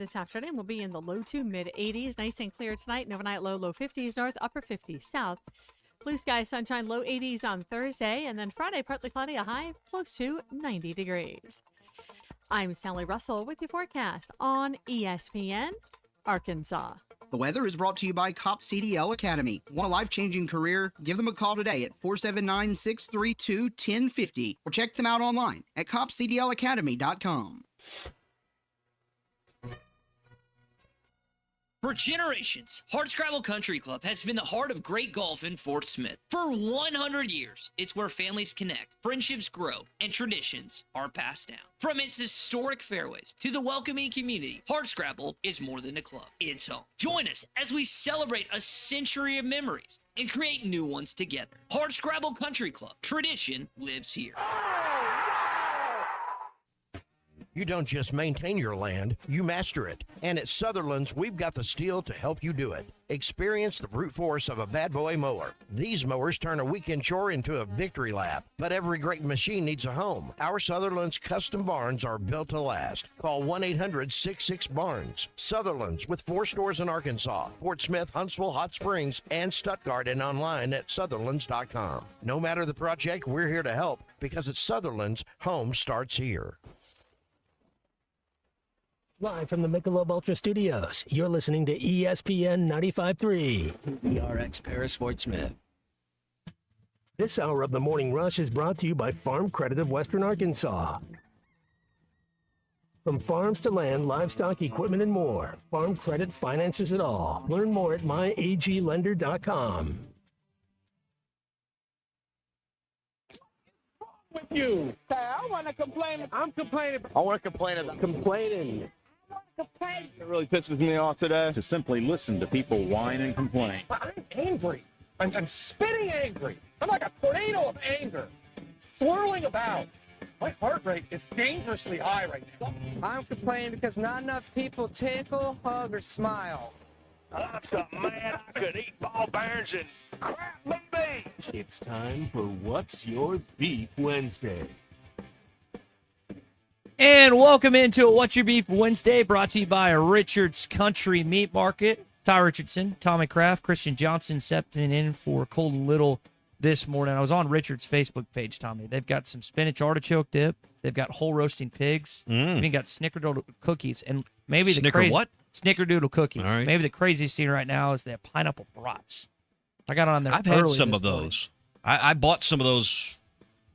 This afternoon will be in the low to mid 80s. Nice and clear tonight. And overnight low 50s north, upper 50s south. Blue sky, sunshine, low 80s on Thursday. And then Friday, partly cloudy, a high close to 90 degrees. I'm Sally Russell with your forecast on ESPN Arkansas. The weather is brought to you by COP CDL Academy. Want a life-changing career? Give them a call today at 479-632-1050 or check them out online at copcdlacademy.com. For generations, Hardscrabble Country Club has been the heart of great golf in Fort Smith. For 100 years, it's where families connect, friendships grow, and traditions are passed down. From its historic fairways to the welcoming community, Hardscrabble is more than a club. It's home. Join us as we celebrate a century of memories and create new ones together. Hardscrabble Country Club. Tradition lives here. You don't just maintain your land, you master it. And at Sutherland's, we've got the steel to help you do it. Experience the brute force of a bad boy mower. These mowers turn a weekend chore into a victory lap. But every great machine needs a home. Our Sutherland's custom barns are built to last. Call 1-800-66-BARNS. Sutherland's with 4 stores in Arkansas, Fort Smith, Huntsville, Hot Springs, and Stuttgart, and online at Sutherlands.com. No matter the project, we're here to help because at Sutherland's, home starts here. Live from the Michelob Ultra Studios, you're listening to ESPN 95.3. ERX Paris Fort Smith. This hour of the Morning Rush is brought to you by Farm Credit of Western Arkansas. From farms to land, livestock, equipment, and more, Farm Credit finances it all. Learn more at myaglender.com. With you. I want to complain. I'm complaining. I want to complain about complaining. It really pisses me off today to simply listen to people whine and complain. I'm angry. I'm spitting angry. I'm like a tornado of anger, swirling about. My heart rate is dangerously high right now. I'm complaining because not enough people tickle, hug, or smile. I'm so mad I could eat ball bearings and crap babies. It's time for What's Your Beef Wednesday. And welcome into What's Your Beef Wednesday, brought to you by Richard's Country Meat Market. Ty Richardson, Tommy Kraft, Christian Johnson stepping in for Colton Little this morning. I was on Richard's Facebook page, Tommy. They've got some spinach artichoke dip. They've got whole roasting pigs. Even got snickerdoodle cookies. And maybe the snickerdoodle cookies. Right. Maybe the craziest thing right now is they have pineapple brats. I got on there I've had some of those. I bought some of those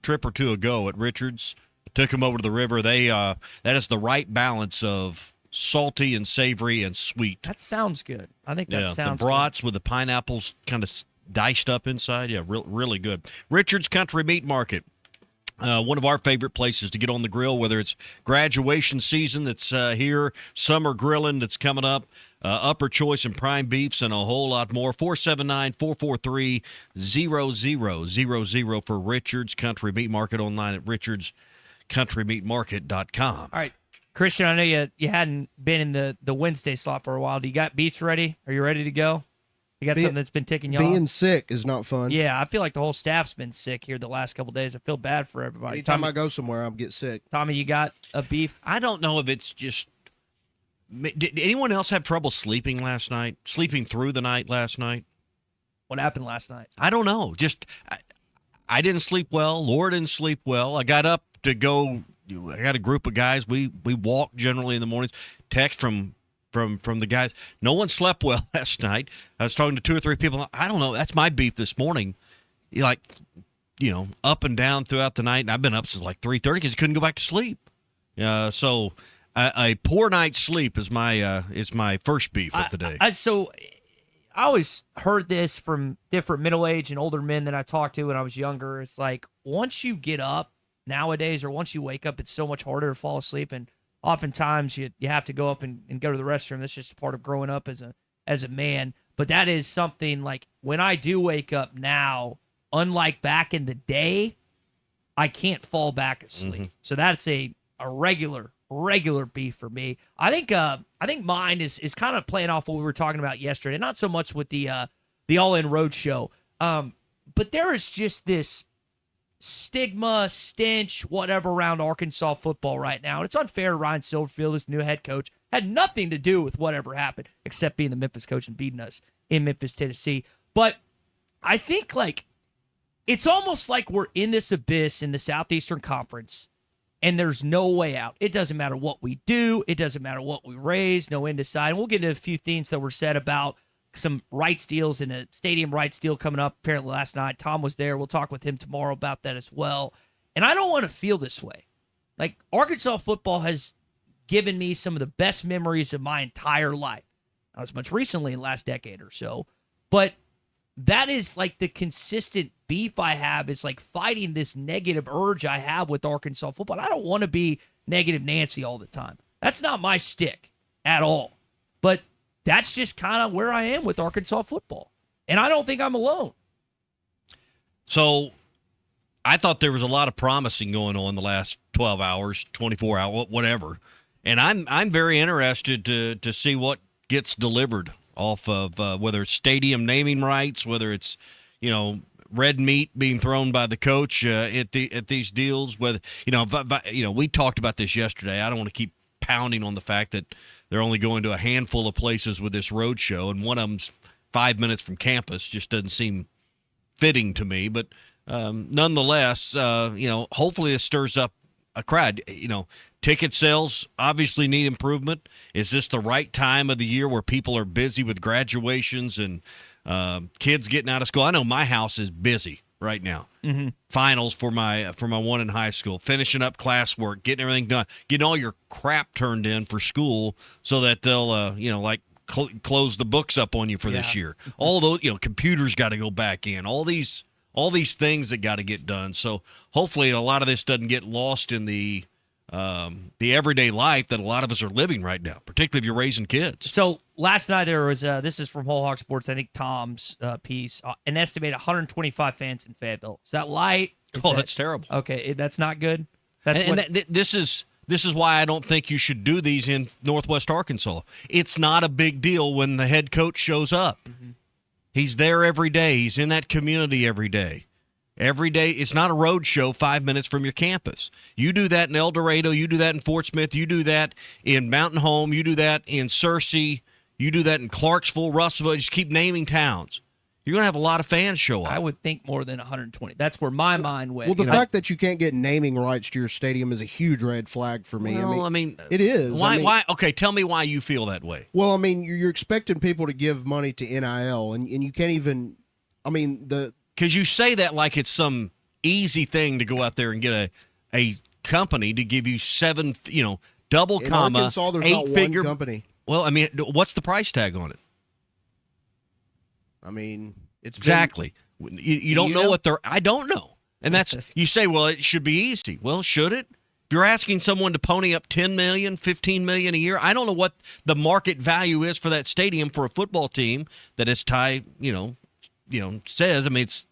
trip or two ago at Richard's. Took them over to the river. They that is the right balance of salty and savory and sweet. That sounds good. I think that sounds the brats with the pineapples kind of diced up inside. Yeah, really good. Richard's Country Meat Market. One of our favorite places to get on the grill, whether it's graduation season that's here, summer grilling that's coming up, upper choice and prime beefs, and a whole lot more. 479-443-0000 for Richard's Country Meat Market, online at richardscountrymeatmarket.com. All right, Christian, I know you hadn't been in the Wednesday slot for a while. Do you got beats ready? Are you ready to go? You got something that's been ticking you off? Being sick is not fun. Yeah, I feel like the whole staff's been sick here the last couple of days. I feel bad for everybody. Anytime I go somewhere, I'll get sick. Tommy, you got a beef? I don't know if it's just... Did anyone else have trouble sleeping last night? Sleeping through the night last night? What happened last night? I don't know. Just, I didn't sleep well. Laura didn't sleep well. I got up to go... I got a group of guys. We walk generally in the mornings. Text from the guys. No one slept well last night. I was talking to 2 or 3 people. I don't know. That's my beef this morning. Up and down throughout the night. And I've been up since like 3:30 because you couldn't go back to sleep. So a poor night's sleep is my first beef of the day. So I always heard this from different middle-aged and older men that I talked to when I was younger. It's like once you get up nowadays, or once you wake up, it's so much harder to fall asleep, and oftentimes you have to go up and go to the restroom. That's just part of growing up as a man. But that is something like when I do wake up now, unlike back in the day, I can't fall back asleep. Mm-hmm. So that's a regular beef for me. I think mine is kind of playing off what we were talking about yesterday. Not so much with the All In Road show, but there is just this stigma, stench, whatever around Arkansas football right now. And it's unfair to Ryan Silverfield, his new head coach. Had nothing to do with whatever happened, except being the Memphis coach and beating us in Memphis, Tennessee. But I think, it's almost like we're in this abyss in the Southeastern Conference, and there's no way out. It doesn't matter what we do. It doesn't matter what we raise. No end to side. And we'll get into a few things that were said about some rights deals and a stadium rights deal coming up apparently last night. Tom was there. We'll talk with him tomorrow about that as well. And I don't want to feel this way. Arkansas football has given me some of the best memories of my entire life. Not as much recently in the last decade or so, but that is the consistent beef I have is fighting this negative urge I have with Arkansas football. I don't want to be negative Nancy all the time. That's not my shtick at all. But that's just kind of where I am with Arkansas football. And I don't think I'm alone. So I thought there was a lot of promising going on the last 12 hours, 24 hours, whatever. And I'm very interested to see what gets delivered off of whether it's stadium naming rights, whether it's, red meat being thrown by the coach at these deals. Whether we talked about this yesterday. I don't want to keep pounding on the fact that they're only going to a handful of places with this road show, and one of them's 5 minutes from campus. Just doesn't seem fitting to me. But nonetheless, hopefully this stirs up a crowd. Ticket sales obviously need improvement. Is this the right time of the year where people are busy with graduations and kids getting out of school? I know my house is busy right now. Mm-hmm. Finals for my one in high school, finishing up classwork, getting everything done, getting all your crap turned in for school so that they'll close the books up on you for this year. All those computers got to go back in. All these things that got to get done. So hopefully a lot of this doesn't get lost in the everyday life that a lot of us are living right now, particularly if you're raising kids. So last night there was this is from Whole Hog Sports, I think Tom's piece, an estimated 125 fans in Fayetteville. Is that light? That's terrible. Okay, that's not good. This is why I don't think you should do these in Northwest Arkansas. It's not a big deal when the head coach shows up. Mm-hmm. He's there every day. He's in that community every day. Every day, it's not a road show 5 minutes from your campus. You do that in El Dorado. You do that in Fort Smith. You do that in Mountain Home. You do that in Searcy. You do that in Clarksville, Russellville. Just keep naming towns. You're going to have a lot of fans show up. I would think more than 120. That's where my mind went. Well, the fact that you can't get naming rights to your stadium is a huge red flag for me. Well, it is. Why? Okay, tell me why you feel that way. Well, you're expecting people to give money to NIL, and you can't even. Because you say that like it's some easy thing to go out there and get a company to give you double in comma, Arkansas, there's not eight-figure one company. Well, what's the price tag on it? It's exactly. You don't know what they're. I don't know, and that's you say. Well, it should be easy. Well, should it? If you're asking someone to pony up $10 million, $15 million a year, I don't know what the market value is for that stadium for a football team that, as Ty, says. It's,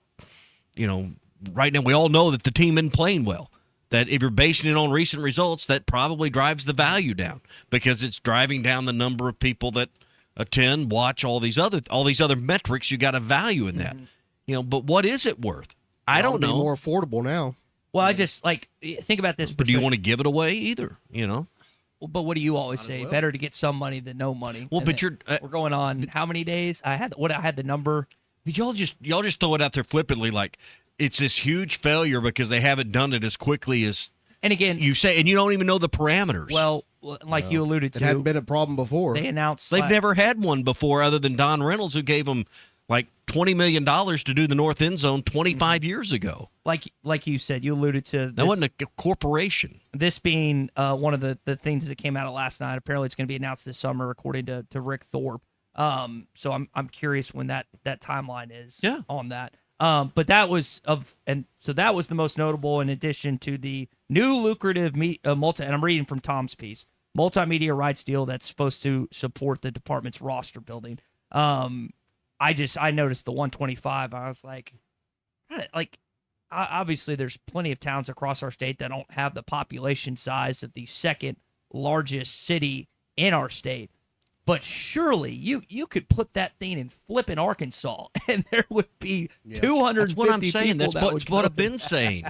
right now we all know that the team isn't playing well. That if you're basing it on recent results, that probably drives the value down because it's driving down the number of people that attend, watch, all these other metrics. You got a value in that. But what is it worth? I don't know. More affordable now. Well, I just think about this. But do you want to give it away either? But what do you always say? Better to get some money than no money. Well, but we're going on how many days? I had the number. Y'all just throw it out there flippantly like it's this huge failure because they haven't done it as quickly as. And again, you say, and you don't even know the parameters. Well, like you alluded to, it hadn't been a problem before. They announced they've never had one before, other than Don Reynolds, who gave them like $20 million to do the north end zone 25 years ago. Like you said, you alluded to this, that wasn't a corporation. This being one of the things that came out of last night. Apparently, it's going to be announced this summer, according to Rick Thorpe. So I'm curious when that timeline is on that. But that was that was the most notable, in addition to the new lucrative and I'm reading from Tom's piece, multimedia rights deal that's supposed to support the department's roster building. I noticed the 125. I was like, obviously there's plenty of towns across our state that don't have the population size of the second largest city in our state. But surely you could put that thing in flipping Arkansas, and there would be 250 That's what I'm saying. people. That's what I've been saying.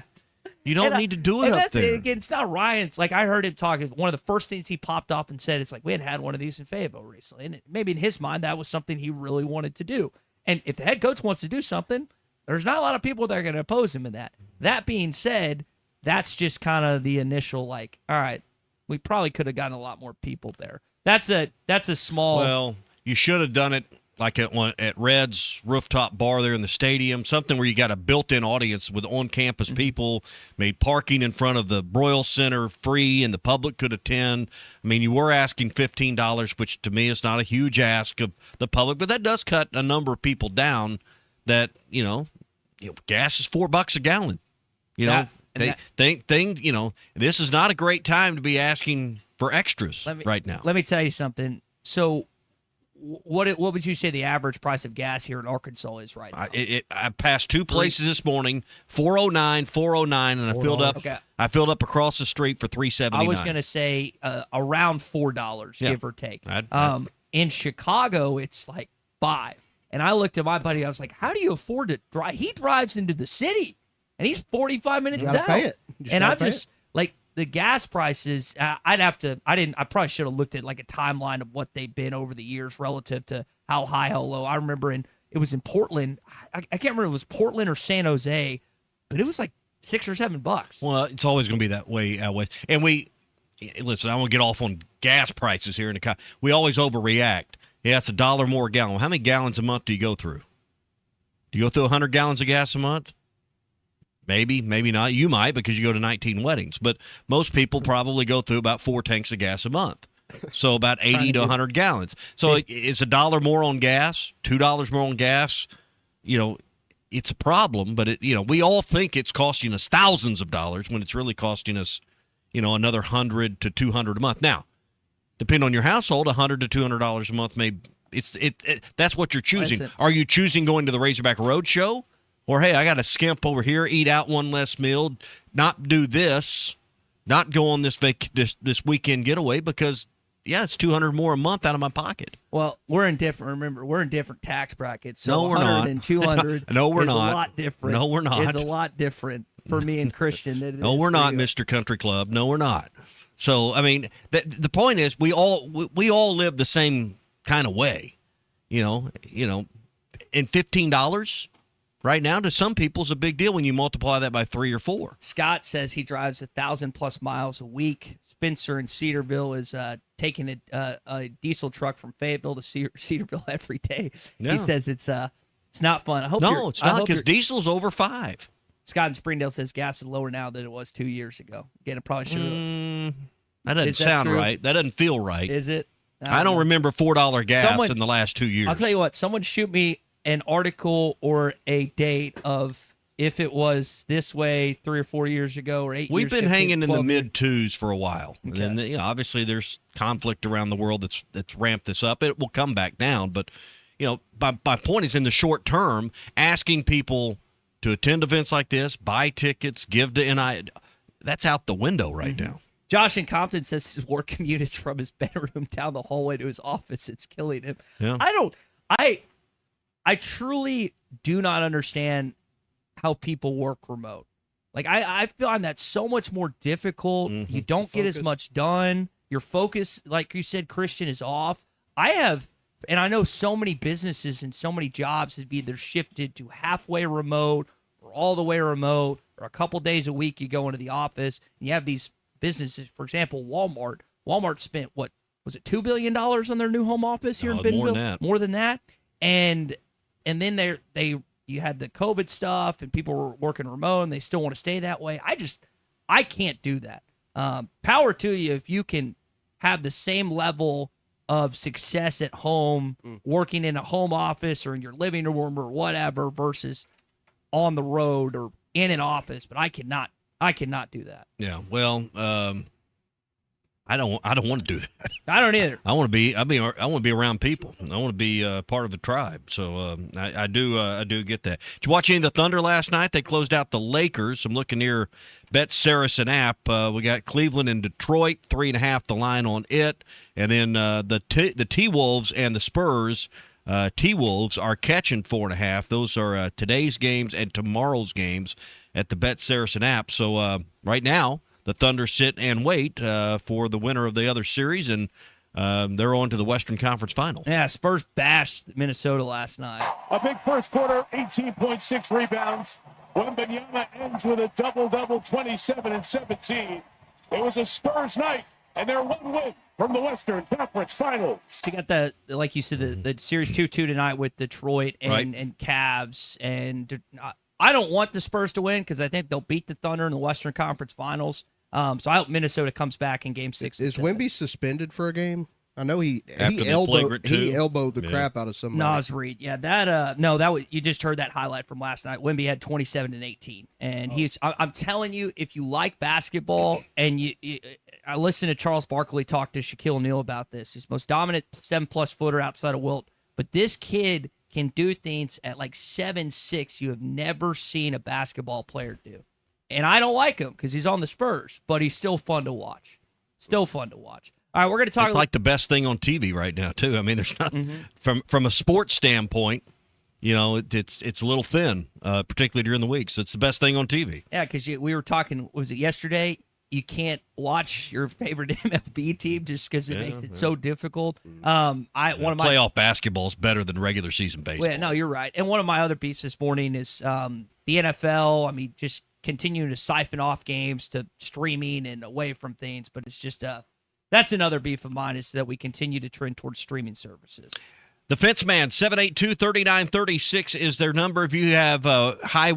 You don't need to do it and up that's there. Again, it's not Ryan's. Like, I heard him talking. One of the first things he popped off and said, it's like, we hadn't had one of these in Fayetteville recently. And maybe in his mind, that was something he really wanted to do. And if the head coach wants to do something, there's not a lot of people that are going to oppose him in that. That being said, that's just kind of the initial, like, all right, we probably could have gotten a lot more people there. That's a small. Well, you should have done it like at Red's rooftop bar there in the stadium, something where you got a built-in audience with on-campus people, made parking in front of the Broyle Center free and the public could attend. I mean, you were asking $15, which to me is not a huge ask of the public, but that does cut a number of people down that, gas is $4 a gallon. This is not a great time to be asking for extras right now. Let me tell you something. So what would you say the average price of gas here in Arkansas is right now? I passed two places this morning, 409, and I filled up across the street for $3.79. I was going to say around $4, give or take. In Chicago, it's like $5. And I looked at my buddy. I was like, "How do you afford to drive?" He drives into the city, and he's 45 minutes down. Pay it. And I'm just like the gas prices. I probably should have looked at like a timeline of what they've been over the years relative to how high, how low. I remember it was in Portland. I can't remember if it was Portland or San Jose, but it was like $6 or $7. Well, it's always going to be that way out west. And listen, I won't get off on gas prices here in the. We always overreact. Yeah, it's $1 more a gallon. How many gallons a month do you go through? Do you go through 100 gallons of gas a month? Maybe, maybe not. You might because you go to 19 weddings. But most people probably go through about 4 tanks of gas a month. So about 80 to 100 gallons. So it's $1 more on gas, $2 more on gas. It's a problem. But we all think it's costing us thousands of dollars when it's really costing us, another $100 to $200 a month. Now, depending on your household, $100 to $200 a month that's what you're choosing. Listen. Are you choosing going to the Razorback Road Show? Or, hey, I got to skimp over here, eat out one less meal, not do this, not go on this weekend getaway because, it's $200 more a month out of my pocket. Well, we're in different tax brackets. So no, we're 100 not. and 200 no, we're is not. a lot different. No, we're not. It's a lot different for me and Christian than it no, is we're for not, you. Mr. Country Club. No, we're not. So, I mean, the point is we all live the same kind of way, and $15 right now to some people is a big deal when you multiply that by 3 or 4. Scott says he drives 1,000+ miles a week. Spencer in Cedarville is taking a diesel truck from Fayetteville to Cedarville every day. Yeah. He says it's not fun. It's not because diesel's over $5. Scott in Springdale says gas is lower now than it was 2 years ago. Again, it probably should have. That doesn't sound right. That doesn't feel right. Is it? I don't remember $4 gas in the last 2 years. I'll tell you what. Someone shoot me an article or a date of if it was this way 3 or 4 years ago or 8 years ago. We've been hanging in the mid-2s for a while. Okay. And then, obviously there's conflict around the world that's ramped this up. It will come back down. But, my point is in the short term, asking people to attend events like this, buy tickets, give to NI, that's out the window right now. Josh in Compton says his work commute is from his bedroom down the hallway to his office. It's killing him. Yeah. I truly do not understand how people work remote. Like, I find that so much more difficult. You don't get as much done. Your focus, like you said, Christian, is off. And I know so many businesses and so many jobs have either shifted to halfway remote or all the way remote or a couple days a week you go into the office. And you have these businesses, for example, Walmart. Walmart spent, what, was it $2 billion on their new home office here in Bentonville? More than that. And then you had the COVID stuff and people were working remote and they still want to stay that way. I can't do that. Power to you if you can have the same level of success at home, working in a home office or in your living room or whatever versus on the road or in an office. But I cannot do that. Yeah. Well, I don't want to do that. I don't either. I want to be around people. I want to be part of a tribe. So I do get that. Did you watch any of the Thunder last night? They closed out the Lakers. I'm looking near Bet Saracen app. We got Cleveland and Detroit, 3.5 the line on it, and then the T-Wolves and the Spurs. T-Wolves are catching 4.5. Those are today's games and tomorrow's games. at the Bet Saracen app. So right now, the Thunder sit and wait for the winner of the other series, and they're on to the Western Conference Final. Yeah, Spurs bashed Minnesota last night. A big first quarter, 18.6 rebounds. Wembanyama ends with a double-double, 27 and 17. It was a Spurs night, and they're one win from the Western Conference Finals. So you got the, like you said, the Series 2-2 tonight with Detroit and Cavs. And I don't want the Spurs to win because I think they'll beat the Thunder in the Western Conference Finals. So I hope Minnesota comes back in Game 6. Is Wemby suspended for a game? I know he elbowed the crap out of somebody. Nas Reed, yeah, that was you just heard that highlight from last night. Wemby had 27 and 18, and I'm telling you, if you like basketball, and I listened to Charles Barkley talk to Shaquille O'Neal about this. He's the most dominant 7+ footer outside of Wilt, but this kid can do things at like 7'6" you have never seen a basketball player do. And I don't like him because he's on the Spurs, but he's still fun to watch. Still fun to watch. All right, we're going to talk. It's like the best thing on TV right now, too. I mean, there's not from a sports standpoint. You know, it's a little thin, particularly during the week. So it's the best thing on TV. Yeah, because we were talking. Was it yesterday? You can't watch your favorite MLB team just because it makes it so difficult. Playoff basketball is better than regular season baseball. Well, no, you're right. And one of my other beefs this morning is the NFL. I mean, just continuing to siphon off games to streaming and away from things, but it's just that's another beef of mine, is that we continue to trend towards streaming services. The Fence Man, 782-3936 is their number. If you have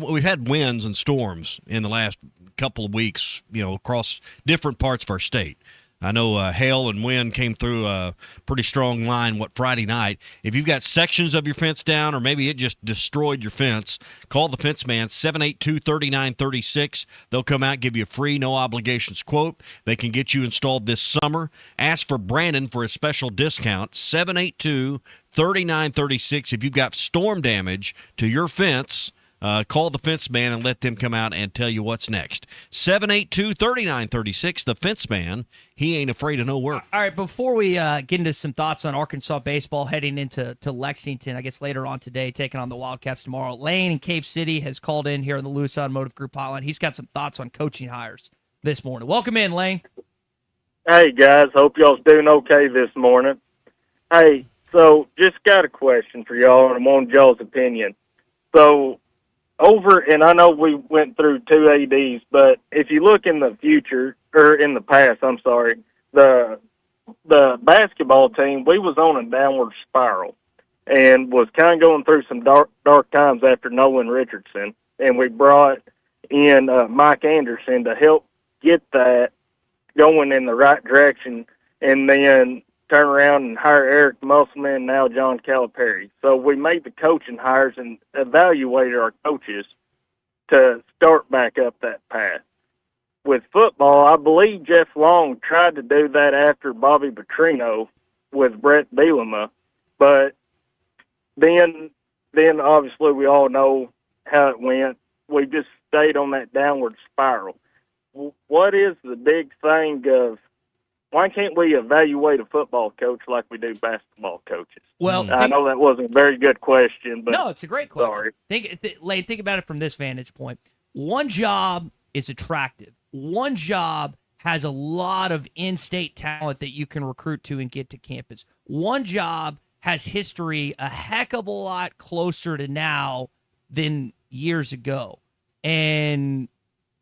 we've had winds and storms in the last couple of weeks, across different parts of our state. I know hail and wind came through a pretty strong line Friday night. If you've got sections of your fence down, or maybe it just destroyed your fence, call the Fence Man, 782-3936. They'll come out, give you a free, no obligations quote. They can get you installed this summer. Ask for Brandon for a special discount, 782-3936. If you've got storm damage to your fence, call the Fence Man and let them come out and tell you what's next. 782-3936, the Fence Man. He ain't afraid of no work. All right, before we get into some thoughts on Arkansas baseball heading into Lexington, I guess later on today, taking on the Wildcats tomorrow, Lane in Cave City has called in here on the Lewis Automotive Group hotline. He's got some thoughts on coaching hires this morning. Welcome in, Lane. Hey, guys. Hope y'all's doing okay this morning. Hey, so just got a question for y'all, and I want y'all's opinion. So, and I know we went through 2 ADs, but if you look in the future, or in the past, I'm sorry, the basketball team, we was on a downward spiral and was kind of going through some dark times after Nolan Richardson, and we brought in Mike Anderson to help get that going in the right direction, and then turn around and hire Eric Musselman and now John Calipari. So we made the coaching hires and evaluated our coaches to start back up that path. With football, I believe Jeff Long tried to do that after Bobby Petrino with Brett Bielema, but then obviously we all know how it went. We just stayed on that downward spiral. What is the big thing of why can't we evaluate a football coach like we do basketball coaches? Well, I know that wasn't a very good question, but no, it's a great question. Sorry. Lane, think about it from this vantage point. One job is attractive. One job has a lot of in-state talent that you can recruit to and get to campus. One job has history a heck of a lot closer to now than years ago. And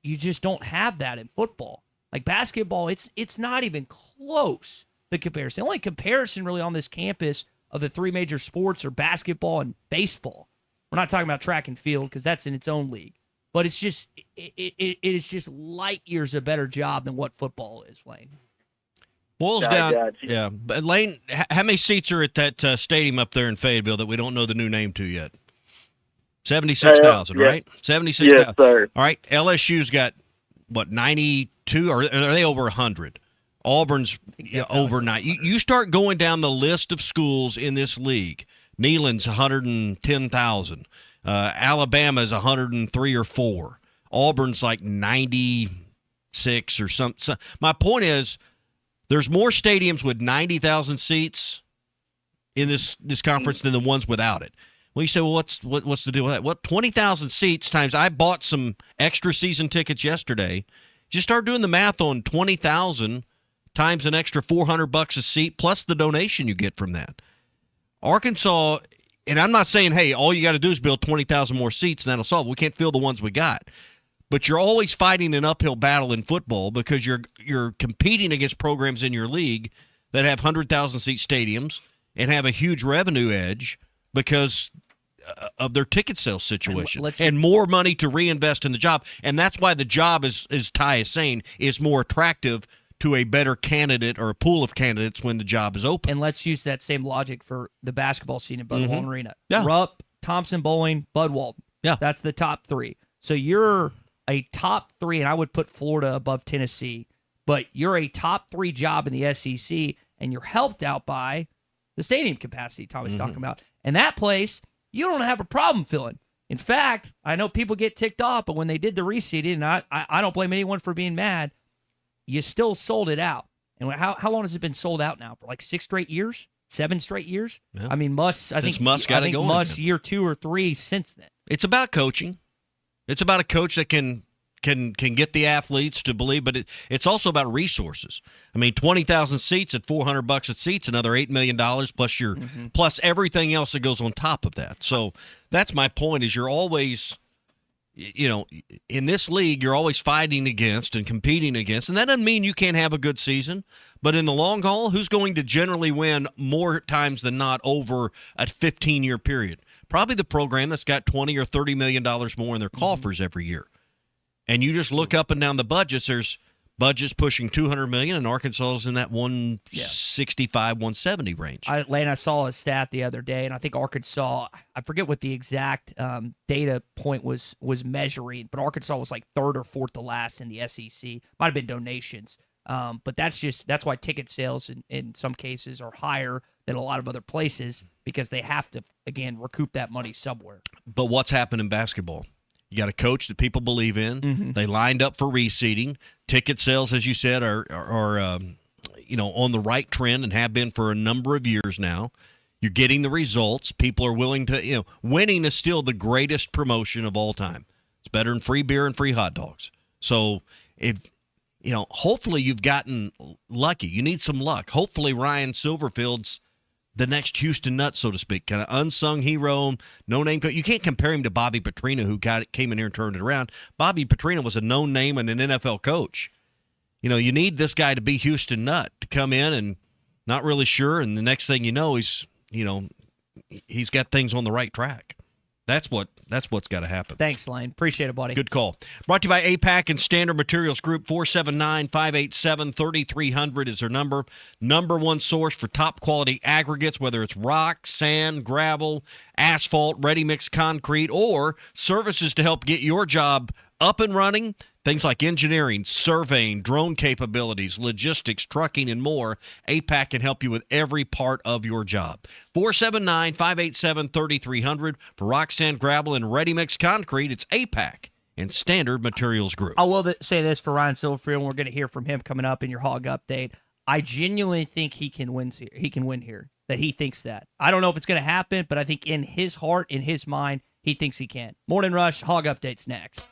you just don't have that in football. Like basketball, it's not even close, the comparison. The only comparison really on this campus of the 3 major sports are basketball and baseball. We're not talking about track and field because that's in its own league. But it's just it is just light years a better job than what football is, Lane. Boils down, yeah. But Lane, how many seats are at that stadium up there in Fayetteville that we don't know the new name to yet? 76,000, right? 76,000. Yes, sir. All right. LSU's got, 92? Or are they over 100? Auburn's over 90. You start going down the list of schools in this league. Neyland's 110,000. Alabama's 103 or 4. Auburn's like 96 or something. My point is, there's more stadiums with 90,000 seats in this conference than the ones without it. Well, you say, well, what's the deal with that? Well, 20,000 seats times I bought some extra season tickets yesterday. Just start doing the math on 20,000 times an extra $400 a seat plus the donation you get from that. Arkansas, and I'm not saying, hey, all you got to do is build 20,000 more seats and that'll solve it. We can't fill the ones we got. But you're always fighting an uphill battle in football because you're competing against programs in your league that have 100,000 seat stadiums and have a huge revenue edge because of their ticket sales situation and more money to reinvest in the job. And that's why the job, as Ty is saying, is more attractive to a better candidate or a pool of candidates when the job is open. And let's use that same logic for the basketball scene in Bud Walton Arena. Yeah. Rupp, Thompson Bowling, Bud Walton. Yeah. That's the top three. So you're a top three, and I would put Florida above Tennessee, but you're a top three job in the SEC, and you're helped out by the stadium capacity Tommy's talking about. And that place, you don't have a problem filling. In fact, I know people get ticked off, but when they did the reseeding, and I don't blame anyone for being mad, you still sold it out. And how long has it been sold out now? For like 6 straight years? 7 straight years? Yeah. I mean, Muss got it going. Muss year 2 or 3 since then. It's about coaching. It's about a coach that can get the athletes to believe, but it's also about resources. I mean, 20,000 seats at $400 a seat's another $8 million plus plus everything else that goes on top of that. So that's my point. Is you're always, in this league, you're always fighting against and competing against, and that doesn't mean you can't have a good season. But in the long haul, who's going to generally win more times than not over a 15-year period? Probably the program that's got $20 or $30 million more in their coffers every year. And you just look up and down the budgets. There's budgets pushing $200 million, and Arkansas is in that 165, 170 range. Lane, I saw a stat the other day, and I think Arkansas, I forget what the exact data point was measuring, but Arkansas was like 3rd or 4th to last in the SEC. Might have been donations. But that's why ticket sales in some cases are higher than a lot of other places because they have to, again, recoup that money somewhere. But what's happened in basketball? You got a coach that people believe in. They lined up for reseeding. Ticket sales, as you said, are on the right trend and have been for a number of years now. You're getting the results. People are willing to, winning is still the greatest promotion of all time. It's better than free beer and free hot dogs. So if hopefully you've gotten lucky. You need some luck. Hopefully Ryan Silverfield's the next Houston Nutt, so to speak, kind of unsung hero, no-name coach. You can't compare him to Bobby Petrino, who came in here and turned it around. Bobby Petrino was a known name and an NFL coach. You need this guy to be Houston Nutt, to come in and not really sure, and the next thing you know, he's got things on the right track. That's what's got to happen. Thanks, Lane. Appreciate it, buddy. Good call. Brought to you by APAC and Standard Materials Group. 479-587-3300 is their number. Number one source for top quality aggregates, whether it's rock, sand, gravel, asphalt, ready-mix concrete, or services to help get your job up and running. Things like engineering, surveying, drone capabilities, logistics, trucking, and more. APAC can help you with every part of your job. 479-587-3300 for rock, sand, gravel, and ready-mix concrete. It's APAC and Standard Materials Group. I will say this for Ryan Silverfield, and we're going to hear from him coming up in your Hog Update. I genuinely think he can win here. That he thinks that. I don't know if it's going to happen, but I think in his heart, in his mind, he thinks he can. Morning Rush, Hog Update's next.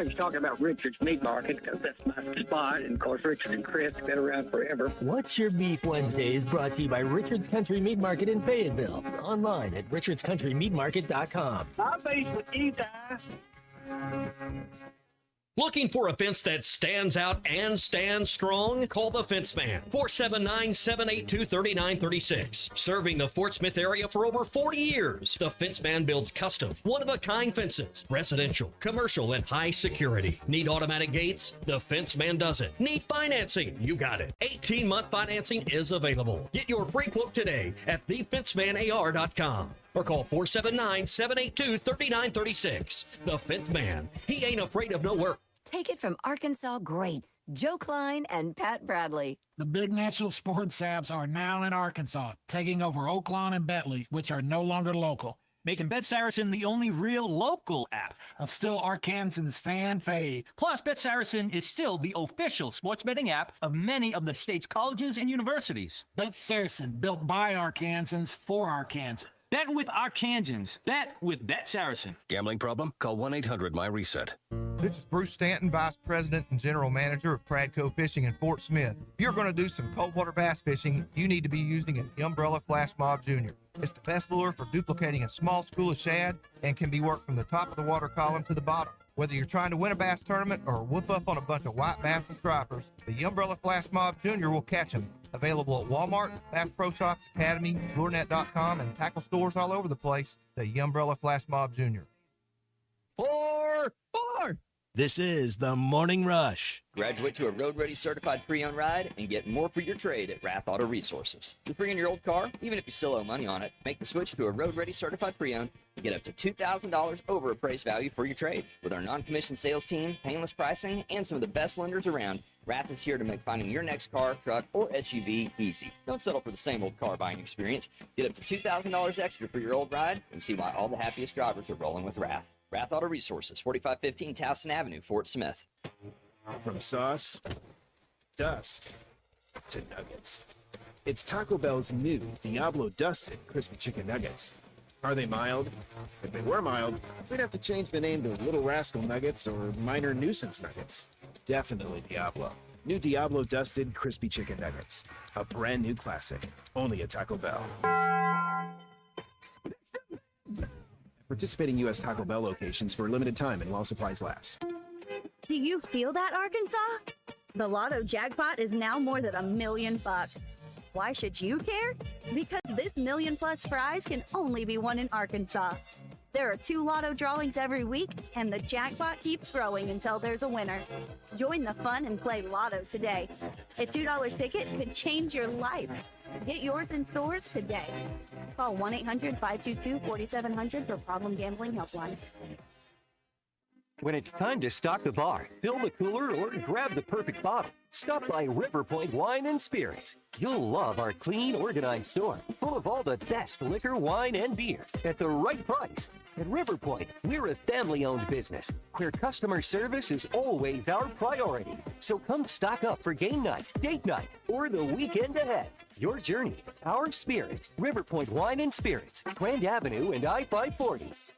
He's talking about Richard's Meat Market because that's my spot. And, of course, Richard and Chris have been around forever. What's Your Beef Wednesday is brought to you by Richard's Country Meat Market in Fayetteville. Online at richardscountrymeatmarket.com. I basically Looking for a fence that stands out and stands strong? Call the Fence Man, 479-782-3936. Serving the Fort Smith area for over 40 years, the Fence Man builds custom, one-of-a-kind fences, residential, commercial, and high security. Need automatic gates? The Fence Man does it. Need financing? You got it. 18-month financing is available. Get your free quote today at thefencemanar.com. Or call 479-782-3936. The Fence Man. He ain't afraid of no work. Take it from Arkansas greats, Joe Klein and Pat Bradley. The big natural sports apps are now in Arkansas, taking over Oaklawn and Bentley, which are no longer local. Making Bet Saracen the only real local app. Still Arkansans' fan fave. Plus, Bet Saracen is still the official sports betting app of many of the state's colleges and universities. Bet Saracen, built by Arkansans for Arkansans. Bet with Arkansans. Bet with Bet Saracen. Gambling problem? Call 1-800-MY-RESET. This is Bruce Stanton, Vice President and General Manager of Pradco Fishing in Fort Smith. If you're going to do some cold water bass fishing, you need to be using the Umbrella Flash Mob Jr. It's the best lure for duplicating a small school of shad and can be worked from the top of the water column to the bottom. Whether you're trying to win a bass tournament or whoop up on a bunch of white bass and stripers, the Umbrella Flash Mob Jr. will catch them. Available at Walmart, Bass Pro Shops Academy, LureNet.com, and tackle stores all over the place. The Umbrella Flash Mob Jr. 4. This is the Morning Rush. Graduate to a road-ready certified pre-owned ride and get more for your trade at Rath Auto Resources. Just bring in your old car, even if you still owe money on it. Make the switch to a road-ready certified pre-owned and get up to $2,000 over appraised value for your trade. With our non-commissioned sales team, painless pricing, and some of the best lenders around, Rath is here to make finding your next car, truck, or SUV easy. Don't settle for the same old car buying experience. Get up to $2,000 extra for your old ride and see why all the happiest drivers are rolling with Rath. Rath Auto Resources, 4515 Towson Avenue, Fort Smith. From sauce, dust, to nuggets. It's Taco Bell's new Diablo Dusted Crispy Chicken Nuggets. Are they mild? If they were mild, we'd have to change the name to Little Rascal Nuggets or Minor Nuisance Nuggets. Definitely Diablo. New Diablo Dusted Crispy Chicken Nuggets. A brand new classic. Only at Taco Bell. Participating U.S. Taco Bell locations for a limited time and while supplies last. Do you feel that, Arkansas? The Lotto jackpot is now more than $1 million. Why should you care? Because this $1 million+ prize can only be won in Arkansas. There are 2 Lotto drawings every week, and the jackpot keeps growing until there's a winner. Join the fun and play Lotto today. A $2 ticket could change your life. Get yours in stores today. Call 1-800-522-4700 for Problem Gambling Helpline. When it's time to stock the bar, fill the cooler, or grab the perfect bottle, stop by River Point Wine and Spirits. You'll love our clean, organized store, full of all the best liquor, wine, and beer at the right price. At River Point, we're a family-owned business where customer service is always our priority. So come stock up for game night, date night, or the weekend ahead. Your journey, our spirit. River Point Wine and Spirits, Grand Avenue and I-540.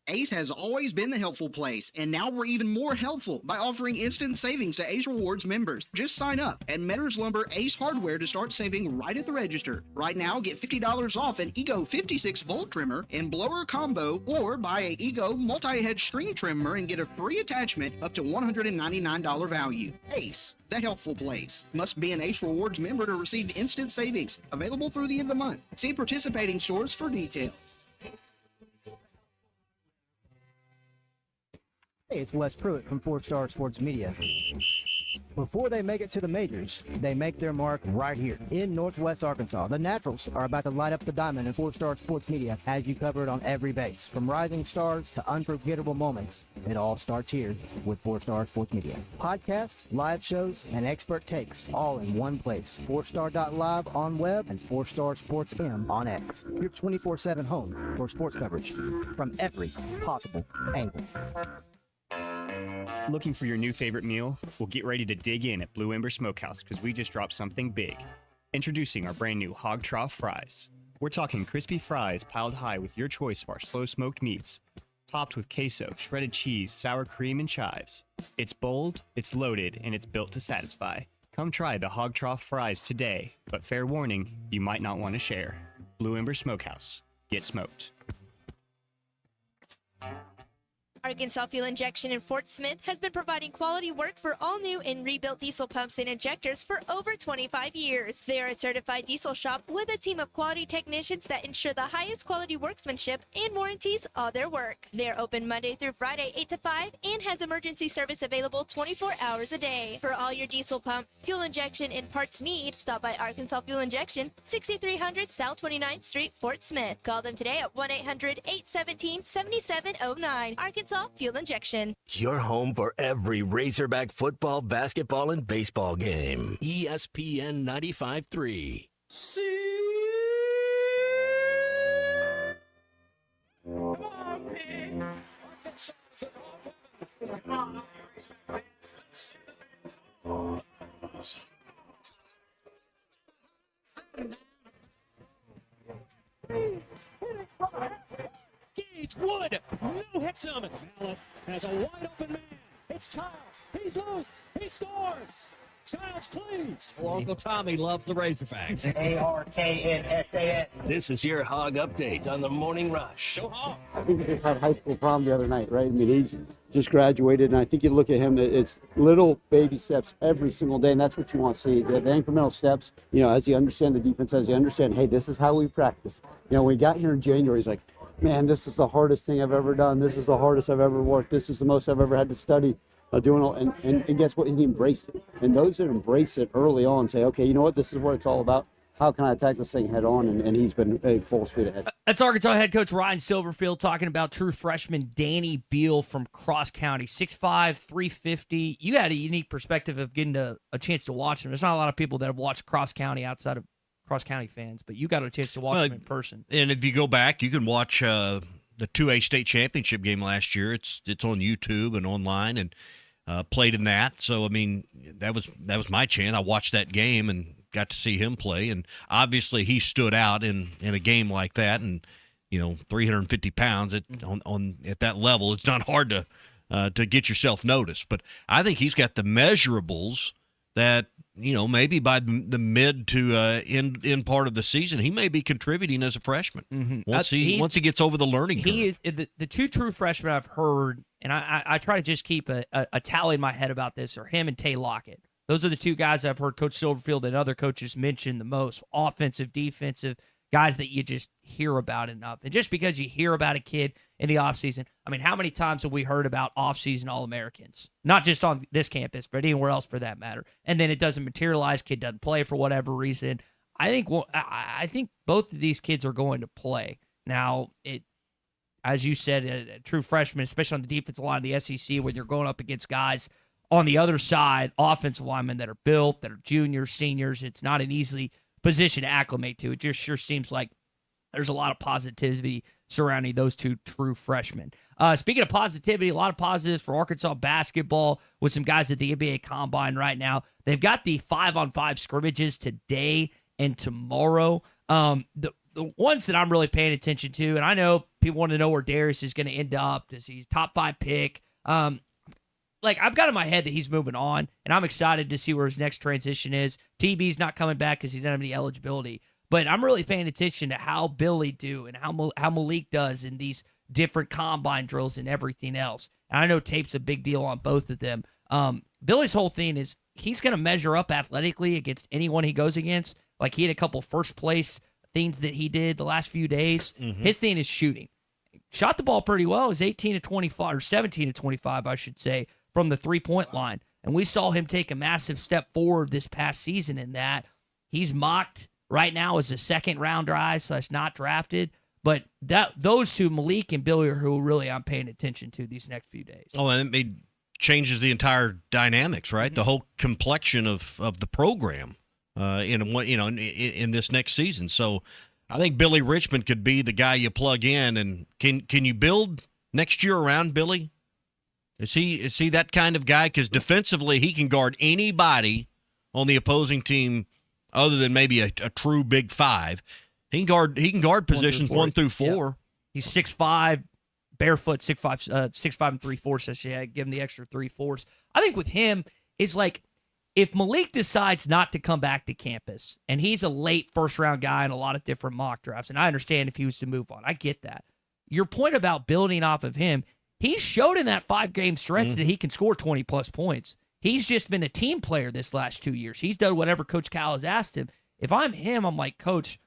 Ace has always been the helpful place, and now we're even more helpful by offering instant savings to Ace Rewards members. Just sign up at Metters Lumber Ace Hardware to start saving right at the register. Right now, get $50 off an Ego 56-volt trimmer and blower combo, or buy a Ego multi-head string trimmer and get a free attachment up to $199 value. Ace, the helpful place. Must be an Ace Rewards member to receive instant savings. Available through the end of the month. See participating stores for details. Hey, it's Wes Pruitt from 4 Star Sports Media. Before they make it to the majors, they make their mark right here in Northwest Arkansas. The Naturals are about to light up the diamond in 4 Star Sports Media as you cover it on every base. From rising stars to unforgettable moments, it all starts here with 4 Star Sports Media. Podcasts, live shows, and expert takes all in one place. 4star.live on web and 4 Star Sports M on X. Your 24/7 home for sports coverage from every possible angle. Looking for your new favorite meal? Well, get ready to dig in at Blue Ember Smokehouse because we just dropped something big. Introducing our brand new Hog Trough Fries. We're talking crispy fries piled high with your choice of our slow smoked meats, topped with queso, shredded cheese, sour cream, and chives. It's bold, it's loaded, and it's built to satisfy. Come try the Hog Trough Fries today, but fair warning, you might not want to share. Blue Ember Smokehouse. Get smoked. Arkansas Fuel Injection in Fort Smith has been providing quality work for all new and rebuilt diesel pumps and injectors for over 25 years. They are a certified diesel shop with a team of quality technicians that ensure the highest quality workmanship and warranties all their work. They are open Monday through Friday 8 to 5 and has emergency service available 24 hours a day. For all your diesel pump, fuel injection, and parts need, stop by Arkansas Fuel Injection, 6300 South 29th Street, Fort Smith. Call them today at 1-800-817-7709. Arkansas Fuel Injection. Your home for every Razorback football, basketball, and baseball game. ESPN 95.3. Come on, Pig. Arkansas. Wood. No hits him. Mallett has a wide open man. It's Childs. He's loose. He scores. Childs, please. Uncle Tommy loves the Razorbacks. ARKNSAS. This is your Hog Update on the Morning Rush. Go Hog. I think he just had a high school prom the other night, right? I mean, he's just graduated, and I think you look at him, it's little baby steps every single day, and that's what you want to see. The incremental steps, as you understand the defense, as you understand, hey, this is how we practice. When we got here in January, he's like, man, this is the hardest thing I've ever done. This is the hardest I've ever worked. This is the most I've ever had to study. Doing all, and guess what? He embraced it. And those that embrace it early on say, okay, you know what? This is what it's all about. How can I attack this thing head on? And he's been full speed ahead. That's Arkansas head coach Ryan Silverfield talking about true freshman Danny Beal from Cross County, 6'5", 350. You had a unique perspective of getting a chance to watch him. There's not a lot of people that have watched Cross County outside of Cross County fans, but you got a chance to watch him in person. And if you go back, you can watch the 2A state championship game last year. It's on YouTube and online, and played in that. So I mean, that was my chance. I watched that game and got to see him play, and obviously he stood out in a game like that. And 350 pounds at that level, it's not hard to get yourself noticed. But I think he's got the measurables that maybe by the mid to end part of the season, he may be contributing as a freshman. Mm-hmm. Once he gets over the learning curve. He is the two true freshmen I've heard, and I try to just keep a tally in my head about this, are him and Tay Lockett. Those are the two guys I've heard Coach Silverfield and other coaches mention the most. Offensive, defensive, guys that you just hear about enough. And just because you hear about a kid in the offseason, I mean, how many times have we heard about offseason All-Americans? Not just on this campus, but anywhere else for that matter. And then it doesn't materialize, kid doesn't play for whatever reason. I think both of these kids are going to play. Now, as you said, a true freshman, especially on the defensive line of the SEC, when you're going up against guys on the other side, offensive linemen that are built, that are juniors, seniors, it's not an easy position to acclimate to. It just sure seems like there's a lot of positivity surrounding those two true freshmen. Speaking of positivity, a lot of positives for Arkansas basketball with some guys at the NBA Combine right now. They've got the 5-on-5 scrimmages today and tomorrow. The ones that I'm really paying attention to, and I know people want to know where Darius is going to end up. Does he's top 5 pick? I've got in my head that he's moving on, and I'm excited to see where his next transition is. TB's not coming back because he doesn't have any eligibility. But I'm really paying attention to how Billy do and how Malik does in these different combine drills and everything else. And I know tape's a big deal on both of them. Billy's whole thing is he's going to measure up athletically against anyone he goes against. Like he had a couple first place things that he did the last few days. Mm-hmm. His thing is shooting. Shot the ball pretty well. It was 18 to 25, or 17 to 25, I should say, from the three-point line. And we saw him take a massive step forward this past season in that. He's mocked right now as a second-round guy / not drafted. But those two, Malik and Billy, are who really I'm paying attention to these next few days. Oh, and it changes the entire dynamics, right? Mm-hmm. The whole complexion of the program in this next season. So I think Billy Richmond could be the guy you plug in. And can you build next year around Billy? Is he that kind of guy? Because defensively, he can guard anybody on the opposing team, other than maybe a true big five. He can guard positions 1 through 4. Yep. He's 6'5", barefoot, 6'5", 6'5" and 3/4. So yeah, give him the extra 3/4. I think with him, it's like if Malik decides not to come back to campus, and he's a late first-round guy in a lot of different mock drafts, and I understand if he was to move on. I get that. Your point about building off of him, he showed in that 5-game stretch that he can score 20-plus points. He's just been a team player this last 2 years. He's done whatever Coach Cal has asked him. If I'm him, I'm like, Coach,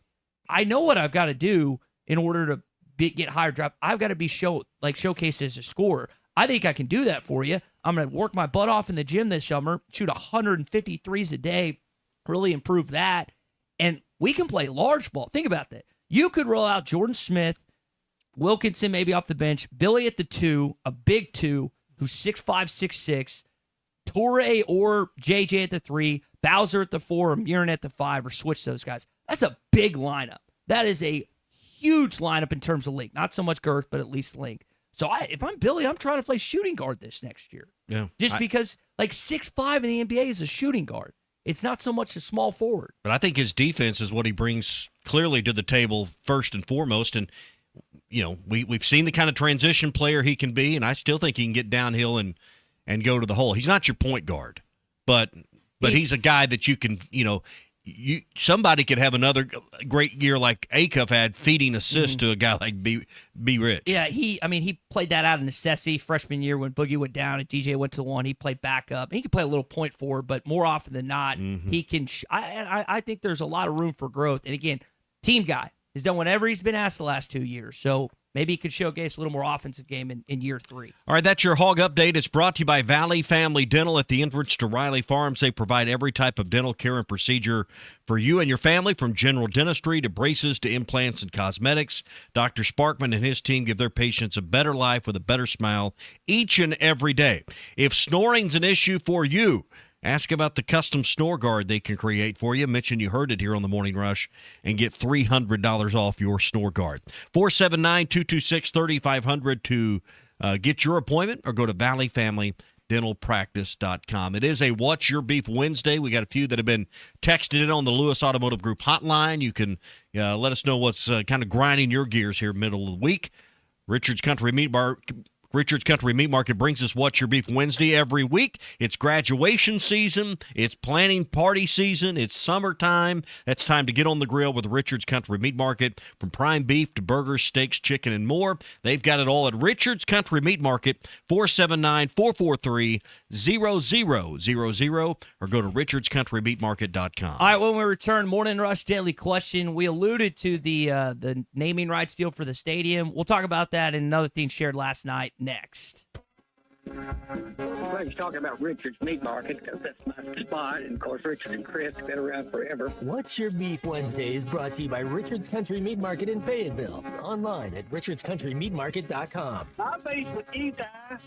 I know what I've got to do in order to get higher draft. I've got to be showcased as a scorer. I think I can do that for you. I'm going to work my butt off in the gym this summer, shoot 150 threes a day, really improve that, and we can play large ball. Think about that. You could roll out Jordan Smith, Wilkinson maybe off the bench, Billy at the 2, a big 2 who's 6'5", 6'6", Torrey or JJ at the 3, Bowser at the 4, or Murin at the 5, or switch those guys. That's a big lineup. That is a huge lineup in terms of length. Not so much girth, but at least length. So if I'm Billy, I'm trying to play shooting guard this next year. Yeah. Just because 6'5" in the NBA is a shooting guard. It's not so much a small forward. But I think his defense is what he brings clearly to the table first and foremost. And we've seen the kind of transition player he can be, and I still think he can get downhill and go to the hole. He's not your point guard, but he's a guy that you can, somebody could have another great year like Acuff had, feeding assists to a guy like B. Rich. Yeah, he played that out of necessity freshman year when Boogie went down and DJ went to the one. He played backup. He could play a little point forward, but more often than not, he can. I think there's a lot of room for growth. And again, team guy has done whatever he's been asked the last 2 years. So maybe he could showcase a little more offensive game in year 3. All right, that's your Hog Update. It's brought to you by Valley Family Dental at the entrance to Riley Farms. They provide every type of dental care and procedure for you and your family, from general dentistry to braces to implants and cosmetics. Dr. Sparkman and his team give their patients a better life with a better smile each and every day. If snoring's an issue for you, ask about the custom snore guard they can create for you. Mention you heard it here on the Morning Rush and get $300 off your snore guard. 479-226-3500 to get your appointment, or go to valleyfamilydentalpractice.com. It is a What's Your Beef Wednesday. We got a few that have been texted in on the Lewis Automotive Group hotline. You can let us know what's kind of grinding your gears here middle of the week. Richard's Country Meat Market brings us What's Your Beef Wednesday every week. It's graduation season. It's planning party season. It's summertime. That's time to get on the grill with Richard's Country Meat Market. From prime beef to burgers, steaks, chicken, and more, they've got it all at Richard's Country Meat Market, 479-443-0000, or go to richardscountrymeatmarket.com. All right, when we return, Morning Rush Daily Question. We alluded to the naming rights deal for the stadium. We'll talk about that and another thing shared last night next. Well, he's talking about Richard's Meat Market because that's my spot. And, of course, Richard and Chris have been around forever. What's Your Beef Wednesday is brought to you by Richard's Country Meat Market in Fayetteville. Online at richardscountrymeatmarket.com. I'm based with you, guys.